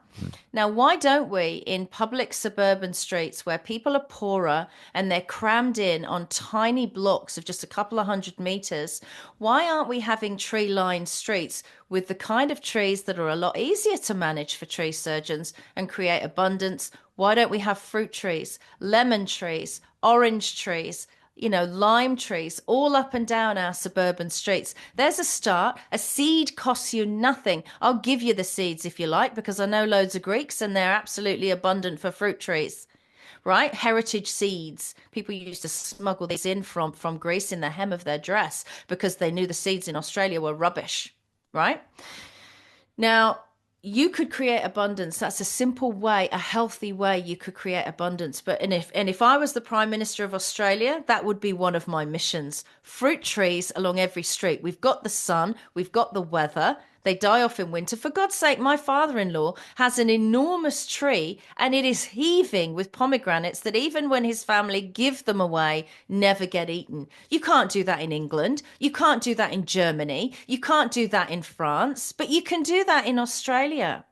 [SPEAKER 2] Now, why don't we, in public suburban streets where people are poorer and they're crammed in on tiny blocks of just a couple of 100 meters, why aren't we having tree-lined streets with the kind of trees that are a lot easier to manage for tree surgeons and create abundance? Why don't we have fruit trees, lemon trees, orange trees, lime trees all up and down our suburban streets? There's a start. A seed costs you nothing. I'll give you the seeds if you like, because I know loads of Greeks and they're absolutely abundant for fruit trees, right? Heritage seeds. People used to smuggle these in from Greece in the hem of their dress because they knew the seeds in Australia were rubbish, right? Now, you could create abundance. That's a simple way, a healthy way you could create abundance. If I was the Prime Minister of Australia, that would be one of my missions. Fruit trees along every street. We've got the sun, we've got the weather. They die off in winter. For God's sake, my father-in-law has an enormous tree and it is heaving with pomegranates that even when his family give them away, never get eaten. You can't do that in England. You can't do that in Germany. You can't do that in France, but you can do that in Australia.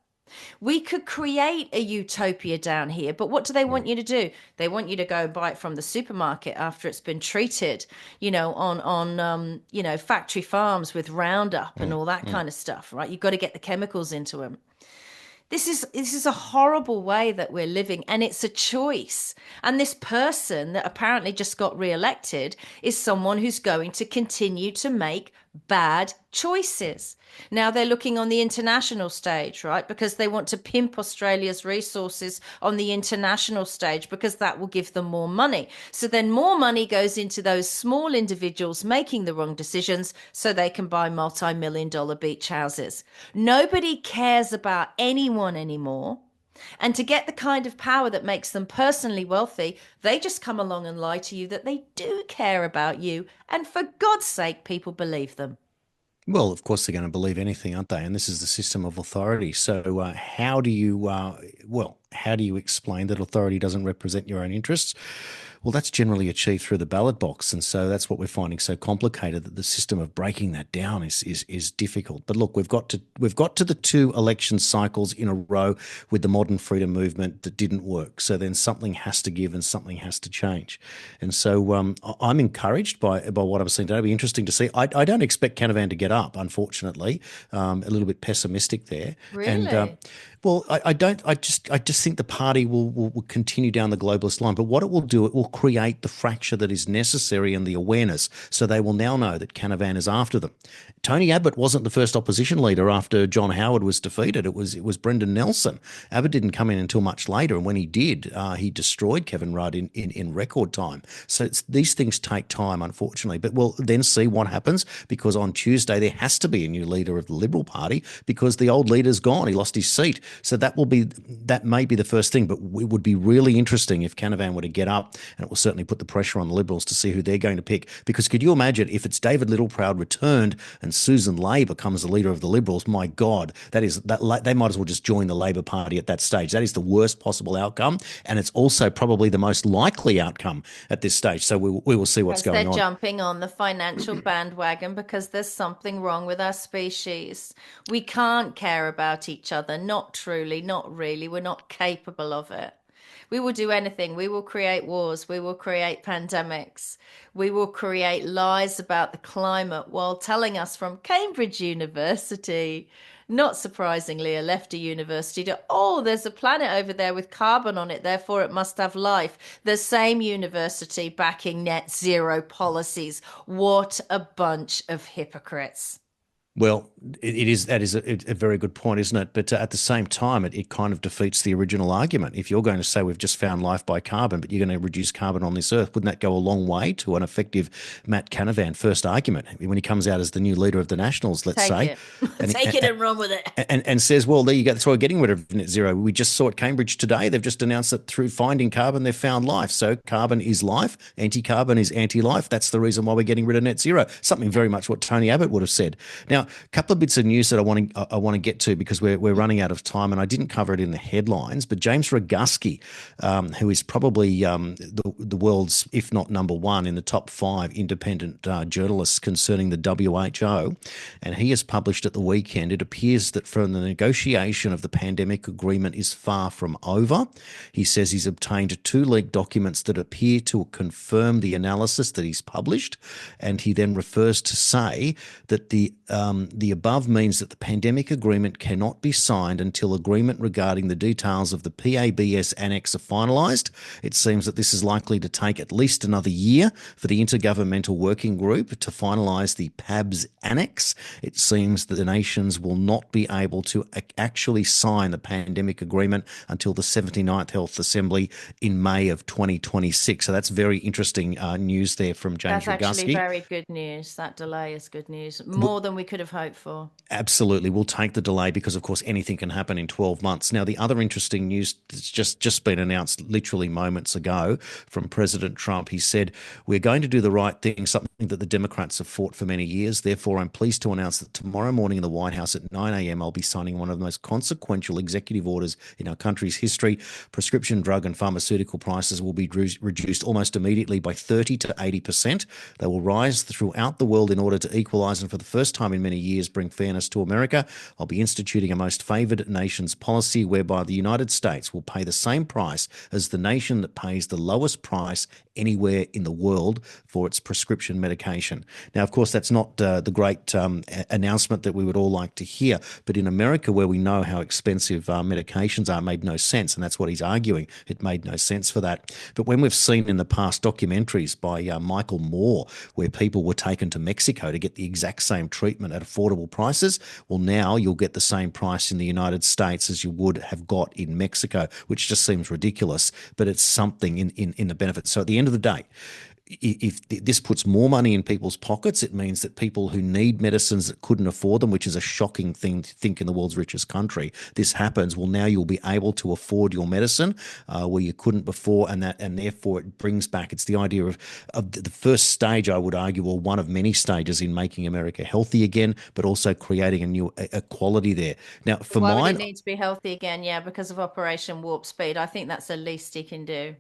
[SPEAKER 2] We could create a utopia down here, but what do they want you to do? They want you to go and buy it from the supermarket after it's been treated, on factory farms with Roundup and all that kind of stuff, right? You've got to get the chemicals into them. This is a horrible way that we're living, and it's a choice. And this person that apparently just got re-elected is someone who's going to continue to make bad choices. Now they're looking on the international stage, right? Because they want to pimp Australia's resources on the international stage because that will give them more money. So then more money goes into those small individuals making the wrong decisions so they can buy multi-million-dollar beach houses. Nobody cares about anyone anymore. And to get the kind of power that makes them personally wealthy, they just come along and lie to you that they do care about you. And for God's sake, people believe them.
[SPEAKER 3] Well, of course, they're going to believe anything, aren't they? And this is the system of authority. So how do you explain that authority doesn't represent your own interests? Well, that's generally achieved through the ballot box. And so that's what we're finding so complicated, that the system of breaking that down is difficult. But look, we've got to the 2 election cycles in a row with the modern freedom movement that didn't work. So then something has to give and something has to change. And so I'm encouraged by what I'm seeing today. It'll be interesting to see. I don't expect Canavan to get up, unfortunately. A little bit pessimistic there.
[SPEAKER 2] Really?
[SPEAKER 3] And, well, I don't. I just think the party will continue down the globalist line. But what it will do, it will create the fracture that is necessary and the awareness. So they will now know that Canavan is after them. Tony Abbott wasn't the first opposition leader after John Howard was defeated. It was Brendan Nelson. Abbott didn't come in until much later, and when he did, he destroyed Kevin Rudd in record time. So these things take time, unfortunately. But we'll then see what happens, because on Tuesday there has to be a new leader of the Liberal Party because the old leader's gone. He lost his seat. So that may be the first thing. But it would be really interesting if Canavan were to get up, and it will certainly put the pressure on the Liberals to see who they're going to pick. Because could you imagine if it's David Littleproud returned and Susan Ley becomes the leader of the Liberals? My God, they might as well just join the Labor Party at that stage. That is the worst possible outcome, and it's also probably the most likely outcome at this stage. So we will see what's going on.
[SPEAKER 2] They're jumping on the financial bandwagon because there's something wrong with our species. We can't care about each other. Not truly, not really. We're not capable of it. We will do anything. We will create wars. We will create pandemics. We will create lies about the climate while telling us from Cambridge University, not surprisingly, a lefty university, there's a planet over there with carbon on it, therefore it must have life. The same university backing net zero policies. What a bunch of hypocrites.
[SPEAKER 3] Well, that is a very good point, isn't it? But at the same time, it kind of defeats the original argument. If you're going to say we've just found life by carbon, but you're going to reduce carbon on this earth, wouldn't that go a long way to an effective Matt Canavan first argument when he comes out as the new leader of the Nationals, let's say?
[SPEAKER 2] Take it and run with it.
[SPEAKER 3] And says, well, there you go. That's why we're getting rid of net zero. We just saw at Cambridge today, they've just announced that through finding carbon, they've found life. So carbon is life. Anti-carbon is anti-life. That's the reason why we're getting rid of net zero. Something very much what Tony Abbott would have said. Now, Now, a couple of bits of news that I want to get to because we're running out of time, and I didn't cover it in the headlines. But James Roguski, who is probably the world's, if not number one, in the top 5 independent journalists concerning the WHO, and he has published at the weekend. It appears that from the negotiation of the pandemic agreement is far from over. He says he's obtained 2 leaked documents that appear to confirm the analysis that he's published, and he then refers to say that the above means that the pandemic agreement cannot be signed until agreement regarding the details of the PABS annex are finalised. It seems that this is likely to take at least another year for the Intergovernmental Working Group to finalise the PABS annex. It seems that the nations will not be able to actually sign the pandemic agreement until the 79th Health Assembly in May of 2026. So that's very interesting news there from James Roguski.
[SPEAKER 2] That's actually very good news. That delay is good news. More than we could have hoped for.
[SPEAKER 3] Absolutely. We'll take the delay because, of course, anything can happen in 12 months. Now, the other interesting news that's just been announced literally moments ago from President Trump. He said, we're going to do the right thing, something that the Democrats have fought for many years. Therefore, I'm pleased to announce that tomorrow morning in the White House at 9 a.m., I'll be signing one of the most consequential executive orders in our country's history. Prescription drug and pharmaceutical prices will be reduced almost immediately by 30 to 80%. They will rise throughout the world in order to equalise and for the first time in many years bring fairness to America. I'll be instituting a most favoured nations policy whereby the United States will pay the same price as the nation that pays the lowest price anywhere in the world for its prescription medication. Now, of course, that's not the great announcement that we would all like to hear, but in America, where we know how expensive medications are, made no sense, and that's what he's arguing. It made no sense for that. But when we've seen in the past documentaries by Michael Moore, where people were taken to Mexico to get the exact same treatment at affordable prices, well, now you'll get the same price in the United States as you would have got in Mexico, which just seems ridiculous, but it's something in the benefit. So at the end of the day, if this puts more money in people's pockets, it means that people who need medicines that couldn't afford them, which is a shocking thing to think in the world's richest country, this happens. Well, now you'll be able to afford your medicine where you couldn't before, and therefore it brings back. It's the idea of the first stage, I would argue, or one of many stages in making America healthy again, but also creating a new equality there. Now, for
[SPEAKER 2] Why
[SPEAKER 3] mine,
[SPEAKER 2] would it need to be healthy again? Yeah, because of Operation Warp Speed. I think that's the least he can do.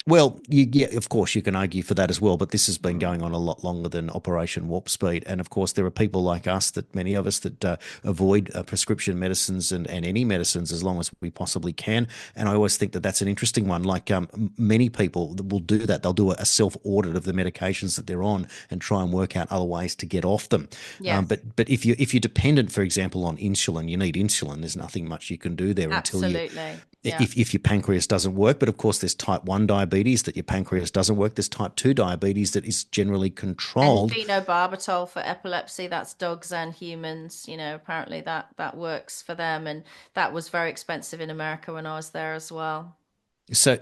[SPEAKER 3] well, yeah, of course, you can argue for that as well, but this has been going on a lot longer than Operation Warp Speed. And of course, there are people like us, that many of us that avoid prescription medicines and any medicines as long as we possibly can. And I always think that that's an interesting one. Like many people will do that. They'll do a self-audit of the medications that they're on and try and work out other ways to get off them.
[SPEAKER 2] Yes.
[SPEAKER 3] But if you're dependent, for example, on insulin, you need insulin. There's nothing much you can do there
[SPEAKER 2] Absolutely.
[SPEAKER 3] until you...
[SPEAKER 2] Yeah.
[SPEAKER 3] If your pancreas doesn't work. But of course, there's type 1 diabetes that your pancreas doesn't work. There's type 2 diabetes that is generally controlled.
[SPEAKER 2] And phenobarbital for epilepsy, that's dogs and humans. You know, apparently that works for them. And that was very expensive in America when I was there as well.
[SPEAKER 3] So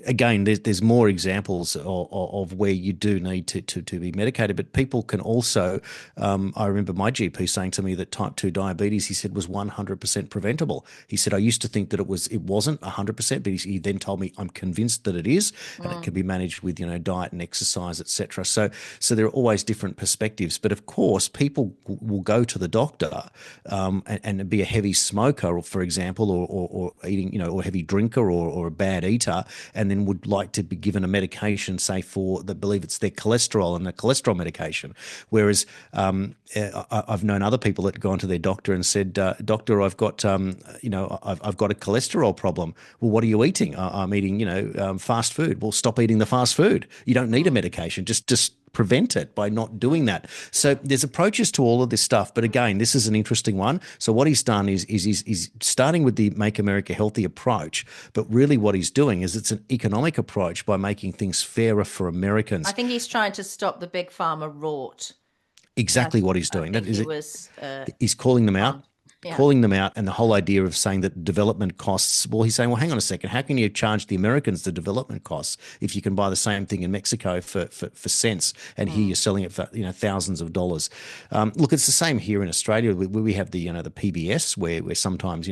[SPEAKER 3] again, there's more examples of where you do need to be medicated, but people can also, I remember my GP saying to me that type 2 diabetes, he said, was 100% preventable. He said, I used to think that it wasn't 100%, but he then told me, I'm convinced that it is, and it can be managed with, diet and exercise, etc. So there are always different perspectives, but of course, people will go to the doctor and be a heavy smoker, for example, or eating, or heavy drinker or a bad eater, and then would like to be given a medication, say for they believe it's their cholesterol and a cholesterol medication. Whereas I've known other people that have gone to their doctor and said, "Doctor, I've got I've got a cholesterol problem." Well, what are you eating? I'm eating fast food. Well, stop eating the fast food. You don't need a medication. Just prevent it by not doing that. So there's approaches to all of this stuff. But again, this is an interesting one. So what he's done is he's starting with the Make America Healthy approach. But really what he's doing is it's an economic approach by making things fairer for Americans.
[SPEAKER 2] I think he's trying to stop the big pharma rort.
[SPEAKER 3] Exactly what he's doing.
[SPEAKER 2] That
[SPEAKER 3] he's calling them out.
[SPEAKER 2] Yeah.
[SPEAKER 3] Calling them out, and the whole idea of saying that development costs, well, he's saying, well, hang on a second, how can you charge the Americans the development costs if you can buy the same thing in Mexico for cents, and here you're selling it for thousands of dollars? Look, it's the same here in Australia. We have the the PBS where sometimes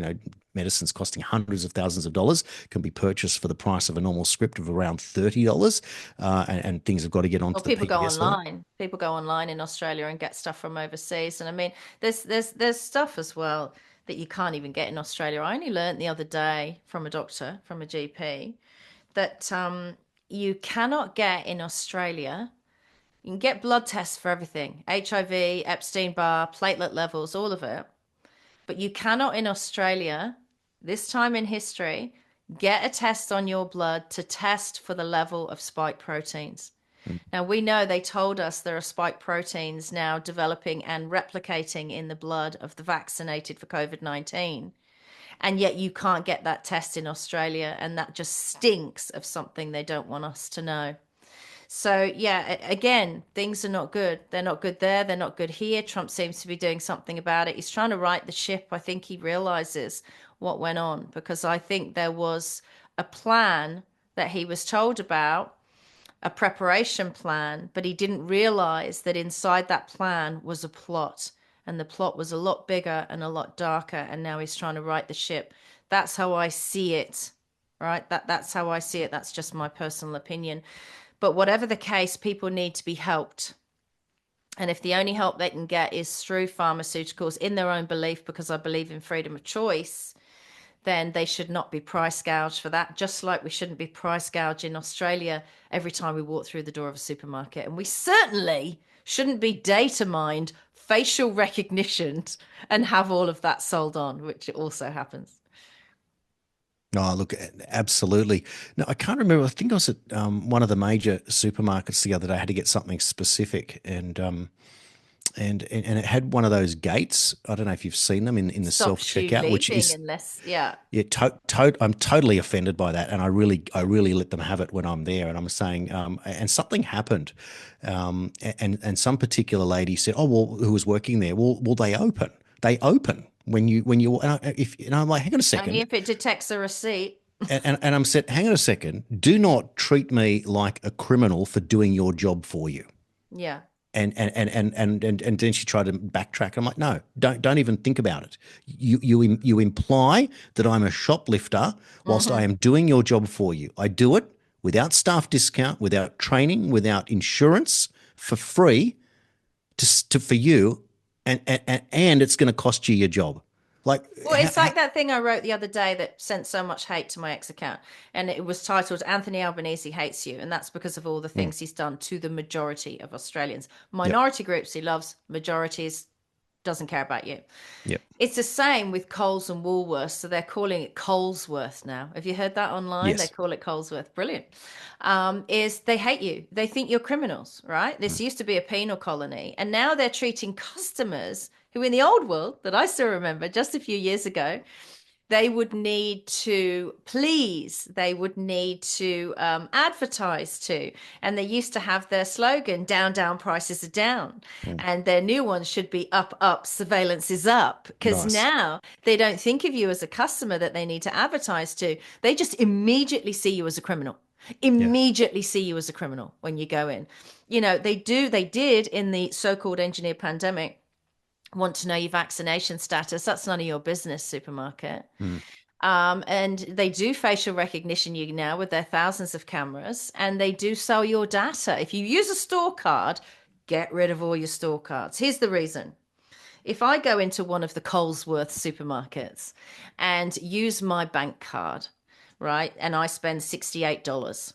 [SPEAKER 3] medicines costing hundreds of thousands of dollars can be purchased for the price of a normal script of around $30, and things have got to get
[SPEAKER 2] Well,
[SPEAKER 3] onto the
[SPEAKER 2] people go
[SPEAKER 3] PBS for that.
[SPEAKER 2] online. People go online in Australia and get stuff from overseas. And I mean, there's stuff as well that you can't even get in Australia. I only learned the other day from a doctor, from a GP, that you cannot get in Australia. You can get blood tests for everything, HIV, Epstein-Barr, platelet levels, all of it. But you cannot in Australia, this time in history, get a test on your blood to test for the level of spike proteins. Now, we know they told us there are spike proteins now developing and replicating in the blood of the vaccinated for COVID-19. And yet you can't get that test in Australia. And that just stinks of something they don't want us to know. So, yeah, again, things are not good. They're not good there. They're not good here. Trump seems to be doing something about it. He's trying to right the ship. I think he realizes what went on, because I think there was a plan that he was told about, a preparation plan, but he didn't realize that inside that plan was a plot. And the plot was a lot bigger and a lot darker. And now he's trying to right the ship. That's how I see it, right? That's how I see it. That's just my personal opinion. But whatever the case, people need to be helped. And if the only help they can get is through pharmaceuticals in their own belief, because I believe in freedom of choice, then they should not be price gouged for that. Just like we shouldn't be price gouged in Australia every time we walk through the door of a supermarket. And we certainly shouldn't be data mined, facial recognition, and have all of that sold on, which also happens.
[SPEAKER 3] Oh, look, absolutely. No, I can't remember. I think I was at one of the major supermarkets the other day. I had to get something specific, and it had one of those gates. I don't know if you've seen them in the
[SPEAKER 2] Stop
[SPEAKER 3] self
[SPEAKER 2] you
[SPEAKER 3] checkout, which
[SPEAKER 2] leaving
[SPEAKER 3] is
[SPEAKER 2] unless, yeah.
[SPEAKER 3] yeah. I'm totally offended by that, and I really let them have it when I'm there. And I'm saying, and something happened, and some particular lady said, "Oh well, who was working there? Well, they open. They open." When you and I'm like, hang on a
[SPEAKER 2] Only
[SPEAKER 3] second,
[SPEAKER 2] if it detects a receipt.
[SPEAKER 3] and I'm said, hang on a second, do not treat me like a criminal for doing your job for you.
[SPEAKER 2] Yeah.
[SPEAKER 3] And then she tried to backtrack. I'm like, no, don't even think about it. You imply that I'm a shoplifter whilst I am doing your job for you. I do it without staff discount, without training, without insurance, for free, for you, and it's going to cost you your job. Like,
[SPEAKER 2] Well, it's like that thing I wrote the other day that sent so much hate to my ex account. And it was titled Anthony Albanese Hates You. And that's because of all the things he's done to the majority of Australians. Minority groups he loves, majorities doesn't care about you.
[SPEAKER 3] Yep.
[SPEAKER 2] It's the same with Coles and Woolworths. So they're calling it Colesworth now. Have you heard that online?
[SPEAKER 3] Yes.
[SPEAKER 2] They call it Colesworth. Brilliant. Is they hate you. They think you're criminals, right? This used to be a penal colony. And now they're treating customers who in the old world that I still remember just a few years ago, they would need to advertise to. And they used to have their slogan, down, down, prices are down. And their new one should be up, up, surveillance is up. Because
[SPEAKER 3] Nice.
[SPEAKER 2] now they don't think of you as a customer that they need to advertise to. They just immediately see you as a criminal. Immediately see you as a criminal when you go in. You know, they did in the so-called engineered pandemic want to know your vaccination status. That's none of your business, supermarket. And they do facial recognition you now with their thousands of cameras, and they do sell your data. If you use a store card, get rid of all your store cards. Here's the reason. If I go into one of the Colesworth supermarkets and use my bank card, right, and I spend $68,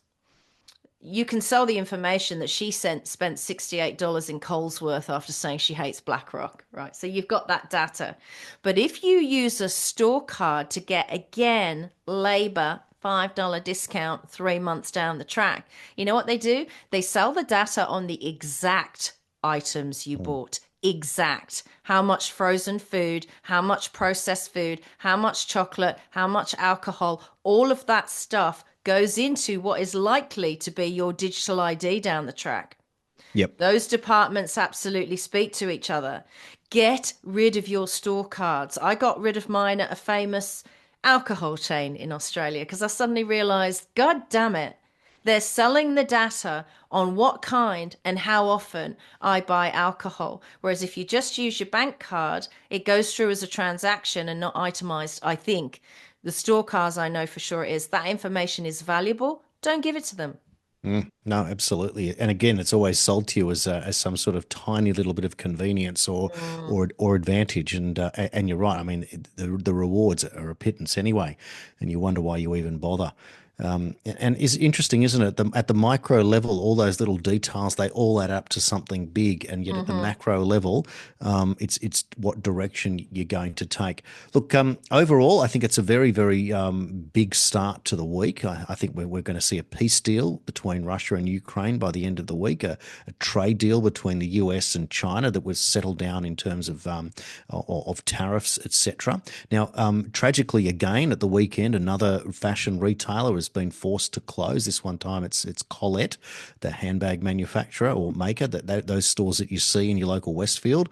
[SPEAKER 2] you can sell the information that she spent $68 in Colesworth after saying she hates BlackRock, right? So you've got that data. But if you use a store card to get, again, labor, $5 discount 3 months down the track, you know what they do? They sell the data on the exact items you bought. Exact. How much frozen food, how much processed food, how much chocolate, how much alcohol, all of that stuff goes into what is likely to be your digital ID down the track.
[SPEAKER 3] Yep.
[SPEAKER 2] Those departments absolutely speak to each other. Get rid of your store cards. I got rid of mine at a famous alcohol chain in Australia because I suddenly realized, God damn it, They're selling the data on what kind and how often I buy alcohol. Whereas if you just use your bank card, it goes through as a transaction and not itemized. I think the store cars, I know for sure it is. That information is valuable. Don't give it to them.
[SPEAKER 3] No, absolutely. And again, it's always sold to you as some sort of tiny little bit of convenience
[SPEAKER 2] Mm.
[SPEAKER 3] or advantage. And you're right. I mean, the rewards are a pittance anyway, and you wonder why you even bother. And it's interesting, isn't it? At the micro level, all those little details, they all add up to something big, and yet at the
[SPEAKER 2] Hmm.
[SPEAKER 3] macro level, it's what direction you're going to take. Look, overall, I think it's a very big start to the week. I think we're going to see a peace deal between Russia and Ukraine by the end of the week, a trade deal between the US and China that was settled down in terms of tariffs, etc. Now, tragically, again at the weekend, another fashion retailer has been forced to close. This one time, it's Colette, the handbag manufacturer or maker. Those stores that you see in your local Westfield,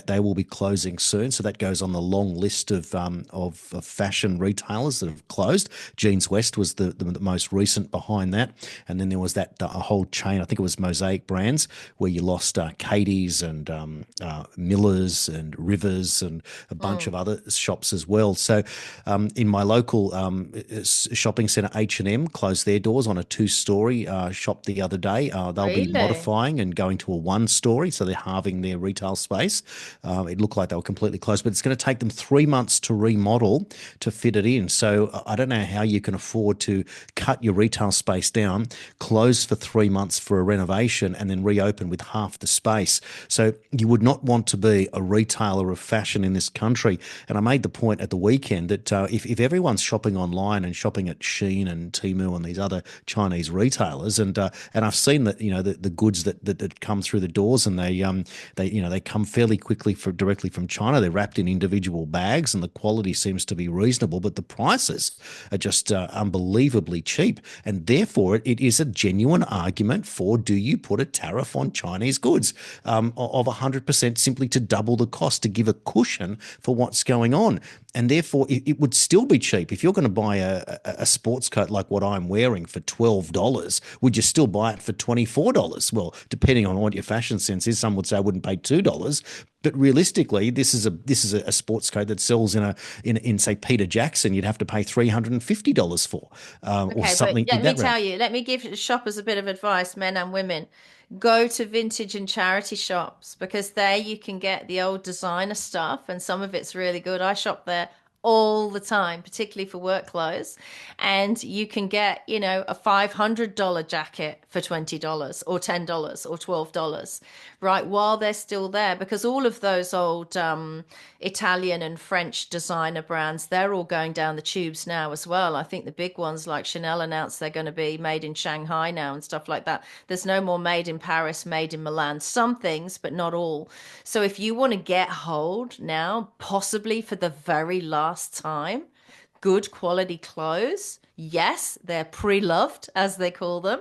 [SPEAKER 3] they will be closing soon. So that goes on the long list of fashion retailers that have closed. Jeans West was the most recent behind that, and then there was that a whole chain. I think it was Mosaic Brands where you lost Katie's and Miller's and Rivers and a bunch of other shops as well. So in my local shopping centre, H&M closed their doors on a two-story shop the other day. They'll be
[SPEAKER 2] Really?
[SPEAKER 3] modifying and going to a one-story, so they're halving their retail space. It looked like they were completely closed, but it's going to take them 3 months to remodel to fit it in. So I don't know how you can afford to cut your retail space down, close for 3 months for a renovation, and then reopen with half the space. So you would not want to be a retailer of fashion in this country. And I made the point at the weekend that if everyone's shopping online and shopping at Shein and Temu and these other Chinese retailers, and I've seen that the goods that come through the doors, and they come fairly quickly directly from China. They're wrapped in individual bags, and the quality seems to be reasonable, but the prices are just unbelievably cheap. And therefore, it is a genuine argument for, do you put a tariff on Chinese goods of 100% simply to double the cost, to give a cushion for what's going on? And therefore, it would still be cheap. If you're going to buy a sports coat like what I'm wearing for $12, would you still buy it for $24? Well, depending on what your fashion sense is, some would say I wouldn't pay $2. But realistically, this is a sports coat that sells in say Peter Jackson. You'd have to pay $350 for, or
[SPEAKER 2] Okay, but
[SPEAKER 3] something in
[SPEAKER 2] let me
[SPEAKER 3] that realm.
[SPEAKER 2] tell you, let me give shoppers a bit of advice, men and women. Go to vintage and charity shops because there you can get the old designer stuff and some of it's really good. I shop there all the time, particularly for work clothes. And you can get, a $500 jacket for $20 or $10 or $12, right? While they're still there, because all of those old Italian and French designer brands, they're all going down the tubes now as well. I think the big ones like Chanel announced they're going to be made in Shanghai now and stuff like that. There's no more made in Paris, made in Milan. Some things, but not all. So if you want to get hold now, possibly for the very last time, good quality clothes, yes, they're pre-loved, as they call them.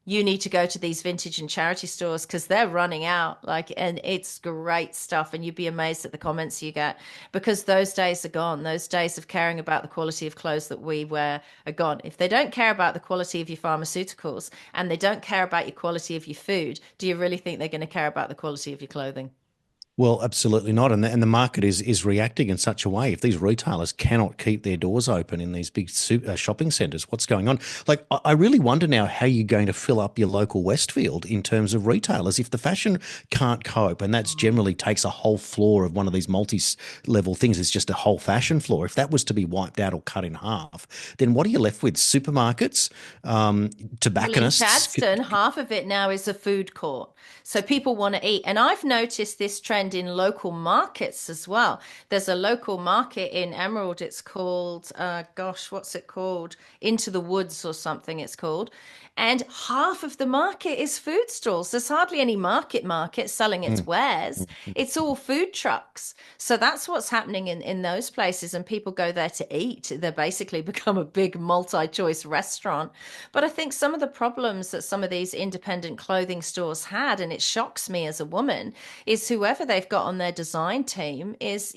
[SPEAKER 2] You need to go to these vintage and charity stores because they're running out. And it's great stuff. And you'd be amazed at the comments you get because those days are gone. Those days of caring about the quality of clothes that we wear are gone. If they don't care about the quality of your pharmaceuticals and they don't care about your quality of your food, do you really think they're going to care about the quality of your clothing?
[SPEAKER 3] Well, absolutely not. And the market is reacting in such a way. If these retailers cannot keep their doors open in these big shopping centres, what's going on? Like, I really wonder now how you're going to fill up your local Westfield in terms of retailers. If the fashion can't cope, and that's generally takes a whole floor of one of these multi-level things, it's just a whole fashion floor. If that was to be wiped out or cut in half, then what are you left with? Supermarkets,
[SPEAKER 2] Well, in
[SPEAKER 3] tobacconists.
[SPEAKER 2] Chadstone, half of it now is a food court. So people want to eat. And I've noticed this trend in local markets as well. There's a local market in Emerald. It's called, gosh, what's it called? Into the Woods or something it's called. And half of the market is food stalls. There's hardly any market selling its
[SPEAKER 3] Mm,
[SPEAKER 2] wares.
[SPEAKER 3] mm, mm.
[SPEAKER 2] It's all food trucks. So that's what's happening in those places. And people go there to eat. They basically become a big multi-choice restaurant. But I think some of the problems that some of these independent clothing stores had, and it shocks me as a woman, is whoever they've got on their design team is,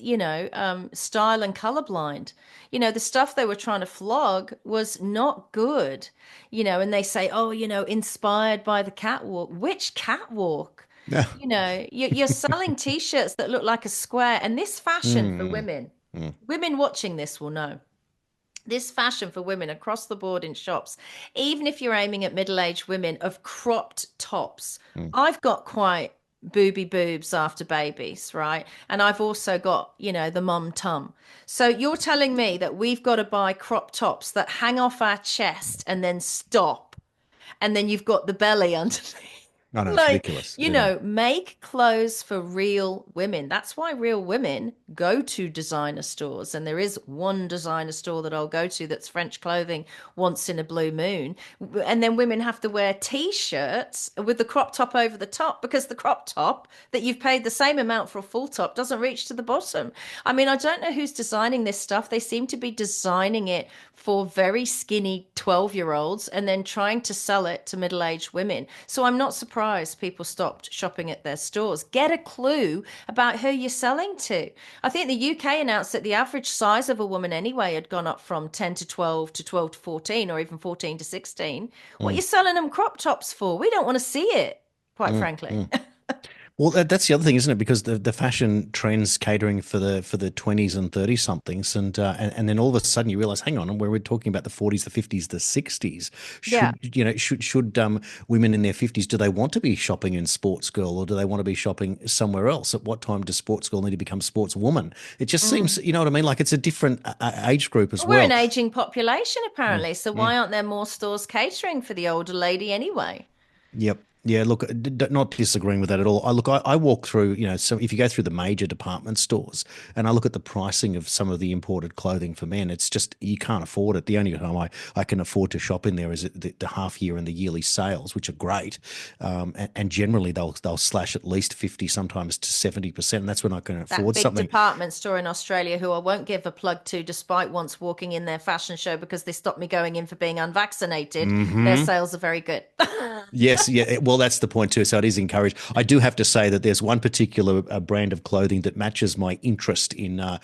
[SPEAKER 2] style and colorblind. The stuff they were trying to flog was not good. and they say, oh, inspired by the catwalk. Which catwalk?
[SPEAKER 3] Yeah.
[SPEAKER 2] You're selling t-shirts that look like a square, and this fashion for
[SPEAKER 3] Mm,
[SPEAKER 2] women,
[SPEAKER 3] mm,
[SPEAKER 2] women watching this will know. This fashion for women across the board in shops, even if you're aiming at middle-aged women, of cropped tops.
[SPEAKER 3] mm.
[SPEAKER 2] I've got quite booby boobs after babies, right? And I've also got, the mum tum. So you're telling me that we've got to buy crop tops that hang off our chest and then stop, and then you've got the belly underneath.
[SPEAKER 3] I know it's
[SPEAKER 2] Like,
[SPEAKER 3] ridiculous. Yeah.
[SPEAKER 2] make clothes for real women. That's why real women go to designer stores. And there is one designer store that I'll go to that's French clothing once in a blue moon. And then women have to wear t-shirts with the crop top over the top, because the crop top that you've paid the same amount for a full top doesn't reach to the bottom. I mean, I don't know who's designing this stuff. They seem to be designing it for very skinny 12-year-olds and then trying to sell it to middle-aged women. So I'm not surprised people stopped shopping at their stores. Get a clue about who you're selling to. I think the UK announced that the average size of a woman anyway had gone up from 10 to 12 to 12 to 14, or even 14 to 16. What are
[SPEAKER 3] Mm,
[SPEAKER 2] you selling them crop tops for? We don't want to see it, quite
[SPEAKER 3] mm,
[SPEAKER 2] frankly.
[SPEAKER 3] mm. Well, that's the other thing, isn't it? Because the fashion trends catering for the 20s and 30 somethings, and then all of a sudden you realize, hang on, and we're talking about the 40s, the 50s, the 60s.
[SPEAKER 2] Yeah.
[SPEAKER 3] Should women in their 50s, do they want to be shopping in Sports Girl, or do they want to be shopping somewhere else? At what time does Sports Girl need to become Sports Woman? It just seems, you know what I mean? Like it's a different age group as
[SPEAKER 2] We're an
[SPEAKER 3] well.
[SPEAKER 2] aging population,
[SPEAKER 3] Mm,
[SPEAKER 2] apparently. So
[SPEAKER 3] mm.
[SPEAKER 2] why aren't there more stores catering for the older lady anyway?
[SPEAKER 3] Yep. Yeah, look, not disagreeing with that at all. I walk through, so if you go through the major department stores and I look at the pricing of some of the imported clothing for men, it's just, you can't afford it. The only time I can afford to shop in there is at the half year and the yearly sales, which are great. And generally they'll slash at least 50, sometimes to 70%. And that's when I can
[SPEAKER 2] That
[SPEAKER 3] afford
[SPEAKER 2] big
[SPEAKER 3] something.
[SPEAKER 2] department store in Australia, who I won't give a plug to, despite once walking in their fashion show because they stopped me going in for being unvaccinated, their
[SPEAKER 3] Hmm.
[SPEAKER 2] sales are very good.
[SPEAKER 3] Yes, yeah. Well, that's the point too. So it is encouraged. I do have to say that there's one particular brand of clothing that matches my interest in, and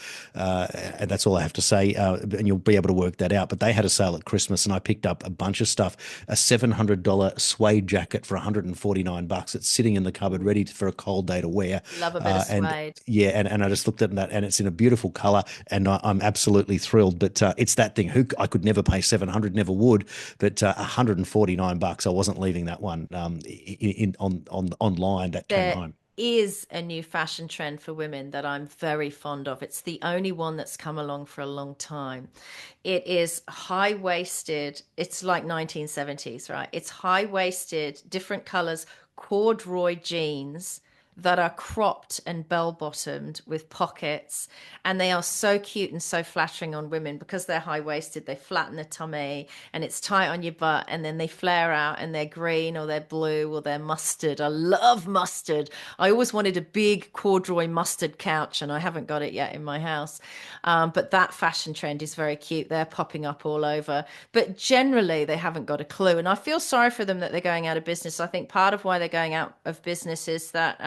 [SPEAKER 3] that's all I have to say. And you'll be able to work that out. But they had a sale at Christmas, and I picked up a bunch of stuff. A $700 suede jacket for $149. It's sitting in the cupboard, ready for a cold day to wear.
[SPEAKER 2] Love a bit of
[SPEAKER 3] And
[SPEAKER 2] suede.
[SPEAKER 3] yeah, and I just looked at that, and it's in a beautiful color, and I'm absolutely thrilled. But it's that thing. Who I could never pay 700, never would. But $149, I wasn't leaving that one on online. That came
[SPEAKER 2] There
[SPEAKER 3] home.
[SPEAKER 2] is a new fashion trend for women that I'm very fond of. It's the only one that's come along for a long time. It is high waisted. It's like 1970s, right? It's high waisted, different colors, corduroy jeans that are cropped and bell bottomed with pockets. And they are so cute and so flattering on women because they're high waisted. They flatten the tummy and it's tight on your butt. And then they flare out and they're green or they're blue or they're mustard. I love mustard. I always wanted a big corduroy mustard couch and I haven't got it yet in my house. But that fashion trend is very cute. They're popping up all over. But generally, they haven't got a clue. And I feel sorry for them that they're going out of business. I think part of why they're going out of business is that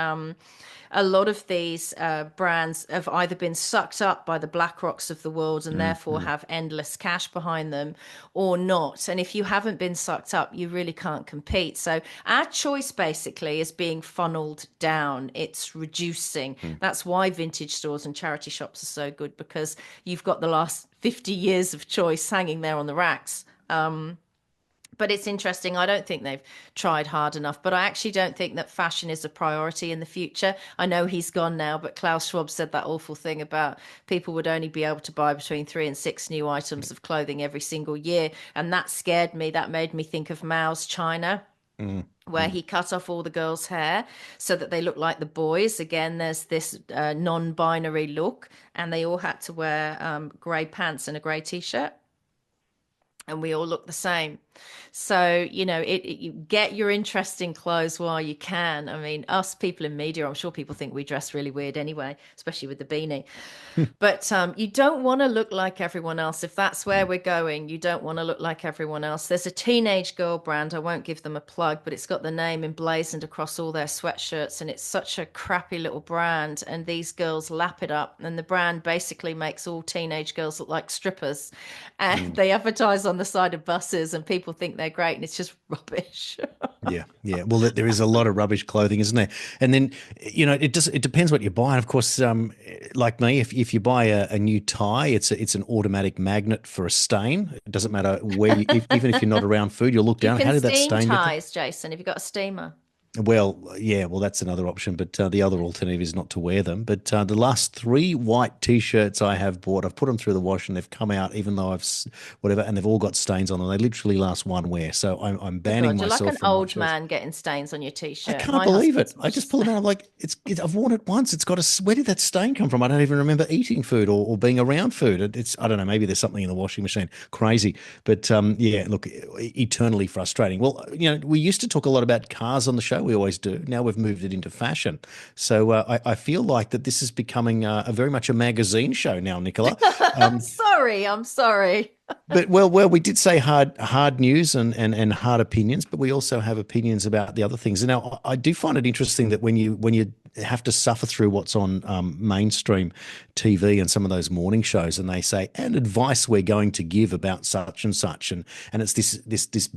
[SPEAKER 2] a lot of these brands have either been sucked up by the BlackRocks of the world and therefore have endless cash behind them, or not. And if you haven't been sucked up, you really can't compete. So our choice basically is being funneled down. It's reducing. That's why vintage stores and charity shops are so good, because you've got the last 50 years of choice hanging there on the racks. But it's interesting. I don't think they've tried hard enough, but I actually don't think that fashion is a priority in the future. I know he's gone now, but Klaus Schwab said that awful thing about people would only be able to buy between 3 and 6 new items of clothing every single year. And that scared me. That made me think of Mao's China,
[SPEAKER 3] Mm,
[SPEAKER 2] where
[SPEAKER 3] mm.
[SPEAKER 2] he cut off all the girls' hair so that they look like the boys. Again, there's this non-binary look, and they all had to wear grey pants and a grey t-shirt. And we all look the same. So, you get your interesting clothes while you can. I mean, us people in media, I'm sure people think we dress really weird anyway, especially with the beanie. But you don't want to look like everyone else. If that's where we're going, you don't want to look like everyone else. There's a teenage girl brand. I won't give them a plug, but it's got the name emblazoned across all their sweatshirts. And it's such a crappy little brand. And these girls lap it up. And the brand basically makes all teenage girls look like strippers. And
[SPEAKER 3] Mm.
[SPEAKER 2] they advertise on the side of buses. And people people think they're great, and it's just rubbish.
[SPEAKER 3] Yeah. Well, there is a lot of rubbish clothing, isn't there? And then, it depends what you buy. And of course, like me, if you buy a new tie, it's an automatic magnet for a stain. It doesn't matter where even if you're not around food, you'll look down.
[SPEAKER 2] You
[SPEAKER 3] How
[SPEAKER 2] can
[SPEAKER 3] did that
[SPEAKER 2] steam
[SPEAKER 3] stain get there?
[SPEAKER 2] ties, Jason, if you've got a steamer.
[SPEAKER 3] Well, yeah, that's another option, but the other alternative is not to wear them. But the last 3 white T-shirts I have bought, I've put them through the wash and they've come out, even though whatever, and they've all got stains on them. They literally last one wear. So I'm banning
[SPEAKER 2] You're
[SPEAKER 3] myself
[SPEAKER 2] like an
[SPEAKER 3] from
[SPEAKER 2] old
[SPEAKER 3] white
[SPEAKER 2] man getting stains on your T-shirt.
[SPEAKER 3] I can't
[SPEAKER 2] My
[SPEAKER 3] believe it.
[SPEAKER 2] husband's
[SPEAKER 3] I just pull it out. I'm like, I've worn it once. It's got where did that stain come from? I don't even remember eating food or being around food. I don't know. Maybe there's something in the washing machine. Crazy. But yeah, look, eternally frustrating. Well, we used to talk a lot about cars on the show. We always do. Now we've moved it into fashion. So I feel like that this is becoming very much a magazine show now, Nicola.
[SPEAKER 2] I'm sorry.
[SPEAKER 3] But well, we did say hard news and hard opinions, but we also have opinions about the other things. And now I do find it interesting that when you have to suffer through what's on mainstream TV and some of those morning shows, and they say, and advice we're going to give about such and such, and it's this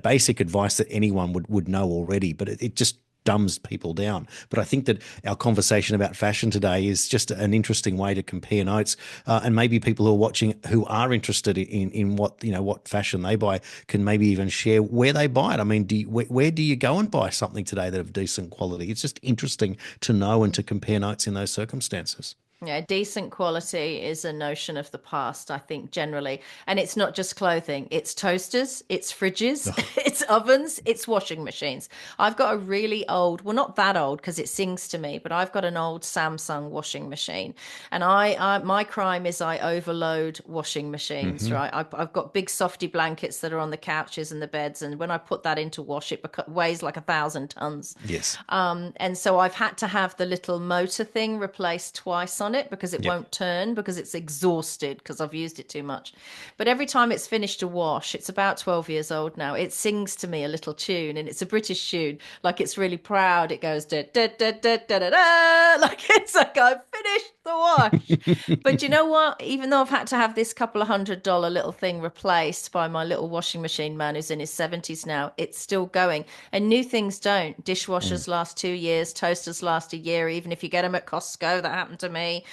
[SPEAKER 3] basic advice that anyone would know already, but it just dumbs people down. But I think that our conversation about fashion today is just an interesting way to compare notes, and maybe people who are watching who are interested in what fashion they buy can maybe even share where they buy it. I mean, where do you go and buy something today that of decent quality? It's just interesting to know and to compare notes in those circumstances.
[SPEAKER 2] Yeah, decent quality is a notion of the past, I think, generally. And it's not just clothing. It's toasters, it's fridges, it's ovens, it's washing machines. I've got a really old, well, not that old because it sings to me, but I've got an old Samsung washing machine. And my crime is I overload washing machines, right? I've got big softy blankets that are on the couches and the beds. And when I put that into wash, it weighs like 1,000 tons.
[SPEAKER 3] Yes.
[SPEAKER 2] And so I've had to have the little motor thing replaced twice on it because it won't turn because it's exhausted because I've used it too much. But every time it's finished a wash, it's about 12 years old now, it sings to me a little tune, and it's a British tune, like it's really proud. It goes da da da da da da da, like it's like I've finished the wash. But you know what, even though I've had to have this couple of $100 little thing replaced by my little washing machine man who's in his 70s now, it's still going. And new things don't. Dishwashers last 2 years, toasters last a year, even if you get them at Costco. That happened to me.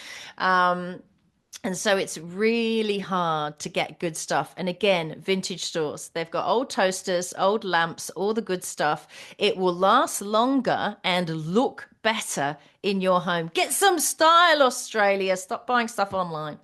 [SPEAKER 2] And so it's really hard to get good stuff. And again, vintage stores, they've got old toasters, old lamps, all the good stuff. It will last longer and look better in your home. Get some style, Australia. Stop buying stuff online.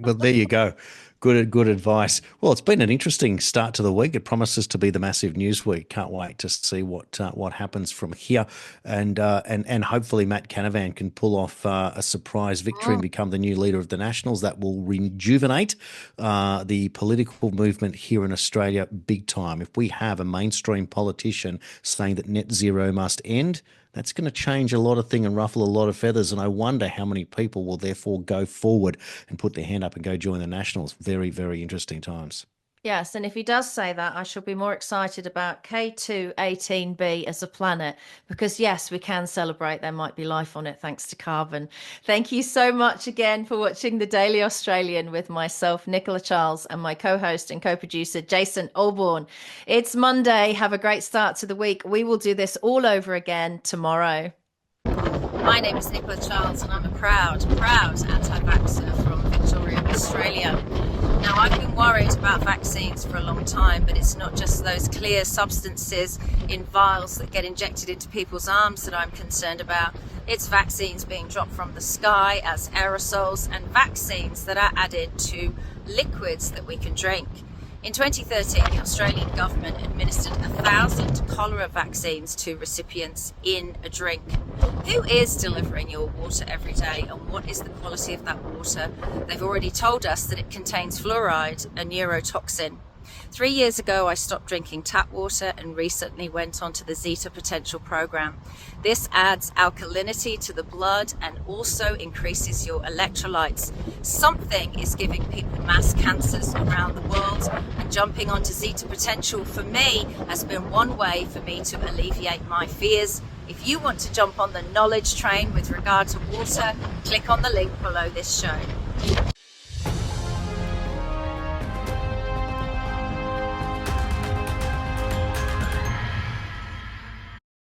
[SPEAKER 3] Well, there you go. Good advice. Well, it's been an interesting start to the week. It promises to be the massive news week. Can't wait to see what happens from here, and hopefully Matt Canavan can pull off a surprise victory and become the new leader of the Nationals. That will rejuvenate the political movement here in Australia big time. If we have a mainstream politician saying that net zero must end, that's going to change a lot of things and ruffle a lot of feathers. And I wonder how many people will therefore go forward and put their hand up and go join the Nationals. Very, very interesting times.
[SPEAKER 2] Yes, and if he does say that, I shall be more excited about K2-18b as a planet, because yes, we can celebrate there might be life on it thanks to carbon. Thank you so much again for watching The Daily Australian with myself, Nicola Charles, and my co-host and co-producer, Jason Olbourne. It's Monday. Have a great start to the week. We will do this all over again tomorrow.
[SPEAKER 5] My name is Nicola Charles, and I'm a proud anti-vaxxer from Victoria, Australia. Now, I've been worried about vaccines for a long time, but it's not just those clear substances in vials that get injected into people's arms that I'm concerned about. It's vaccines being dropped from the sky as aerosols and vaccines that are added to liquids that we can drink. In 2013, the Australian government administered 1,000 cholera vaccines to recipients in a drink. Who is delivering your water every day, and what is the quality of that water? They've already told us that it contains fluoride, a neurotoxin. 3 years ago, I stopped drinking tap water and recently went onto the Zeta Potential program. This adds alkalinity to the blood and also increases your electrolytes. Something is giving people mass cancers around the world, and jumping onto Zeta Potential for me has been one way for me to alleviate my fears. If you want to jump on the knowledge train with regard to water, click on the link below this show.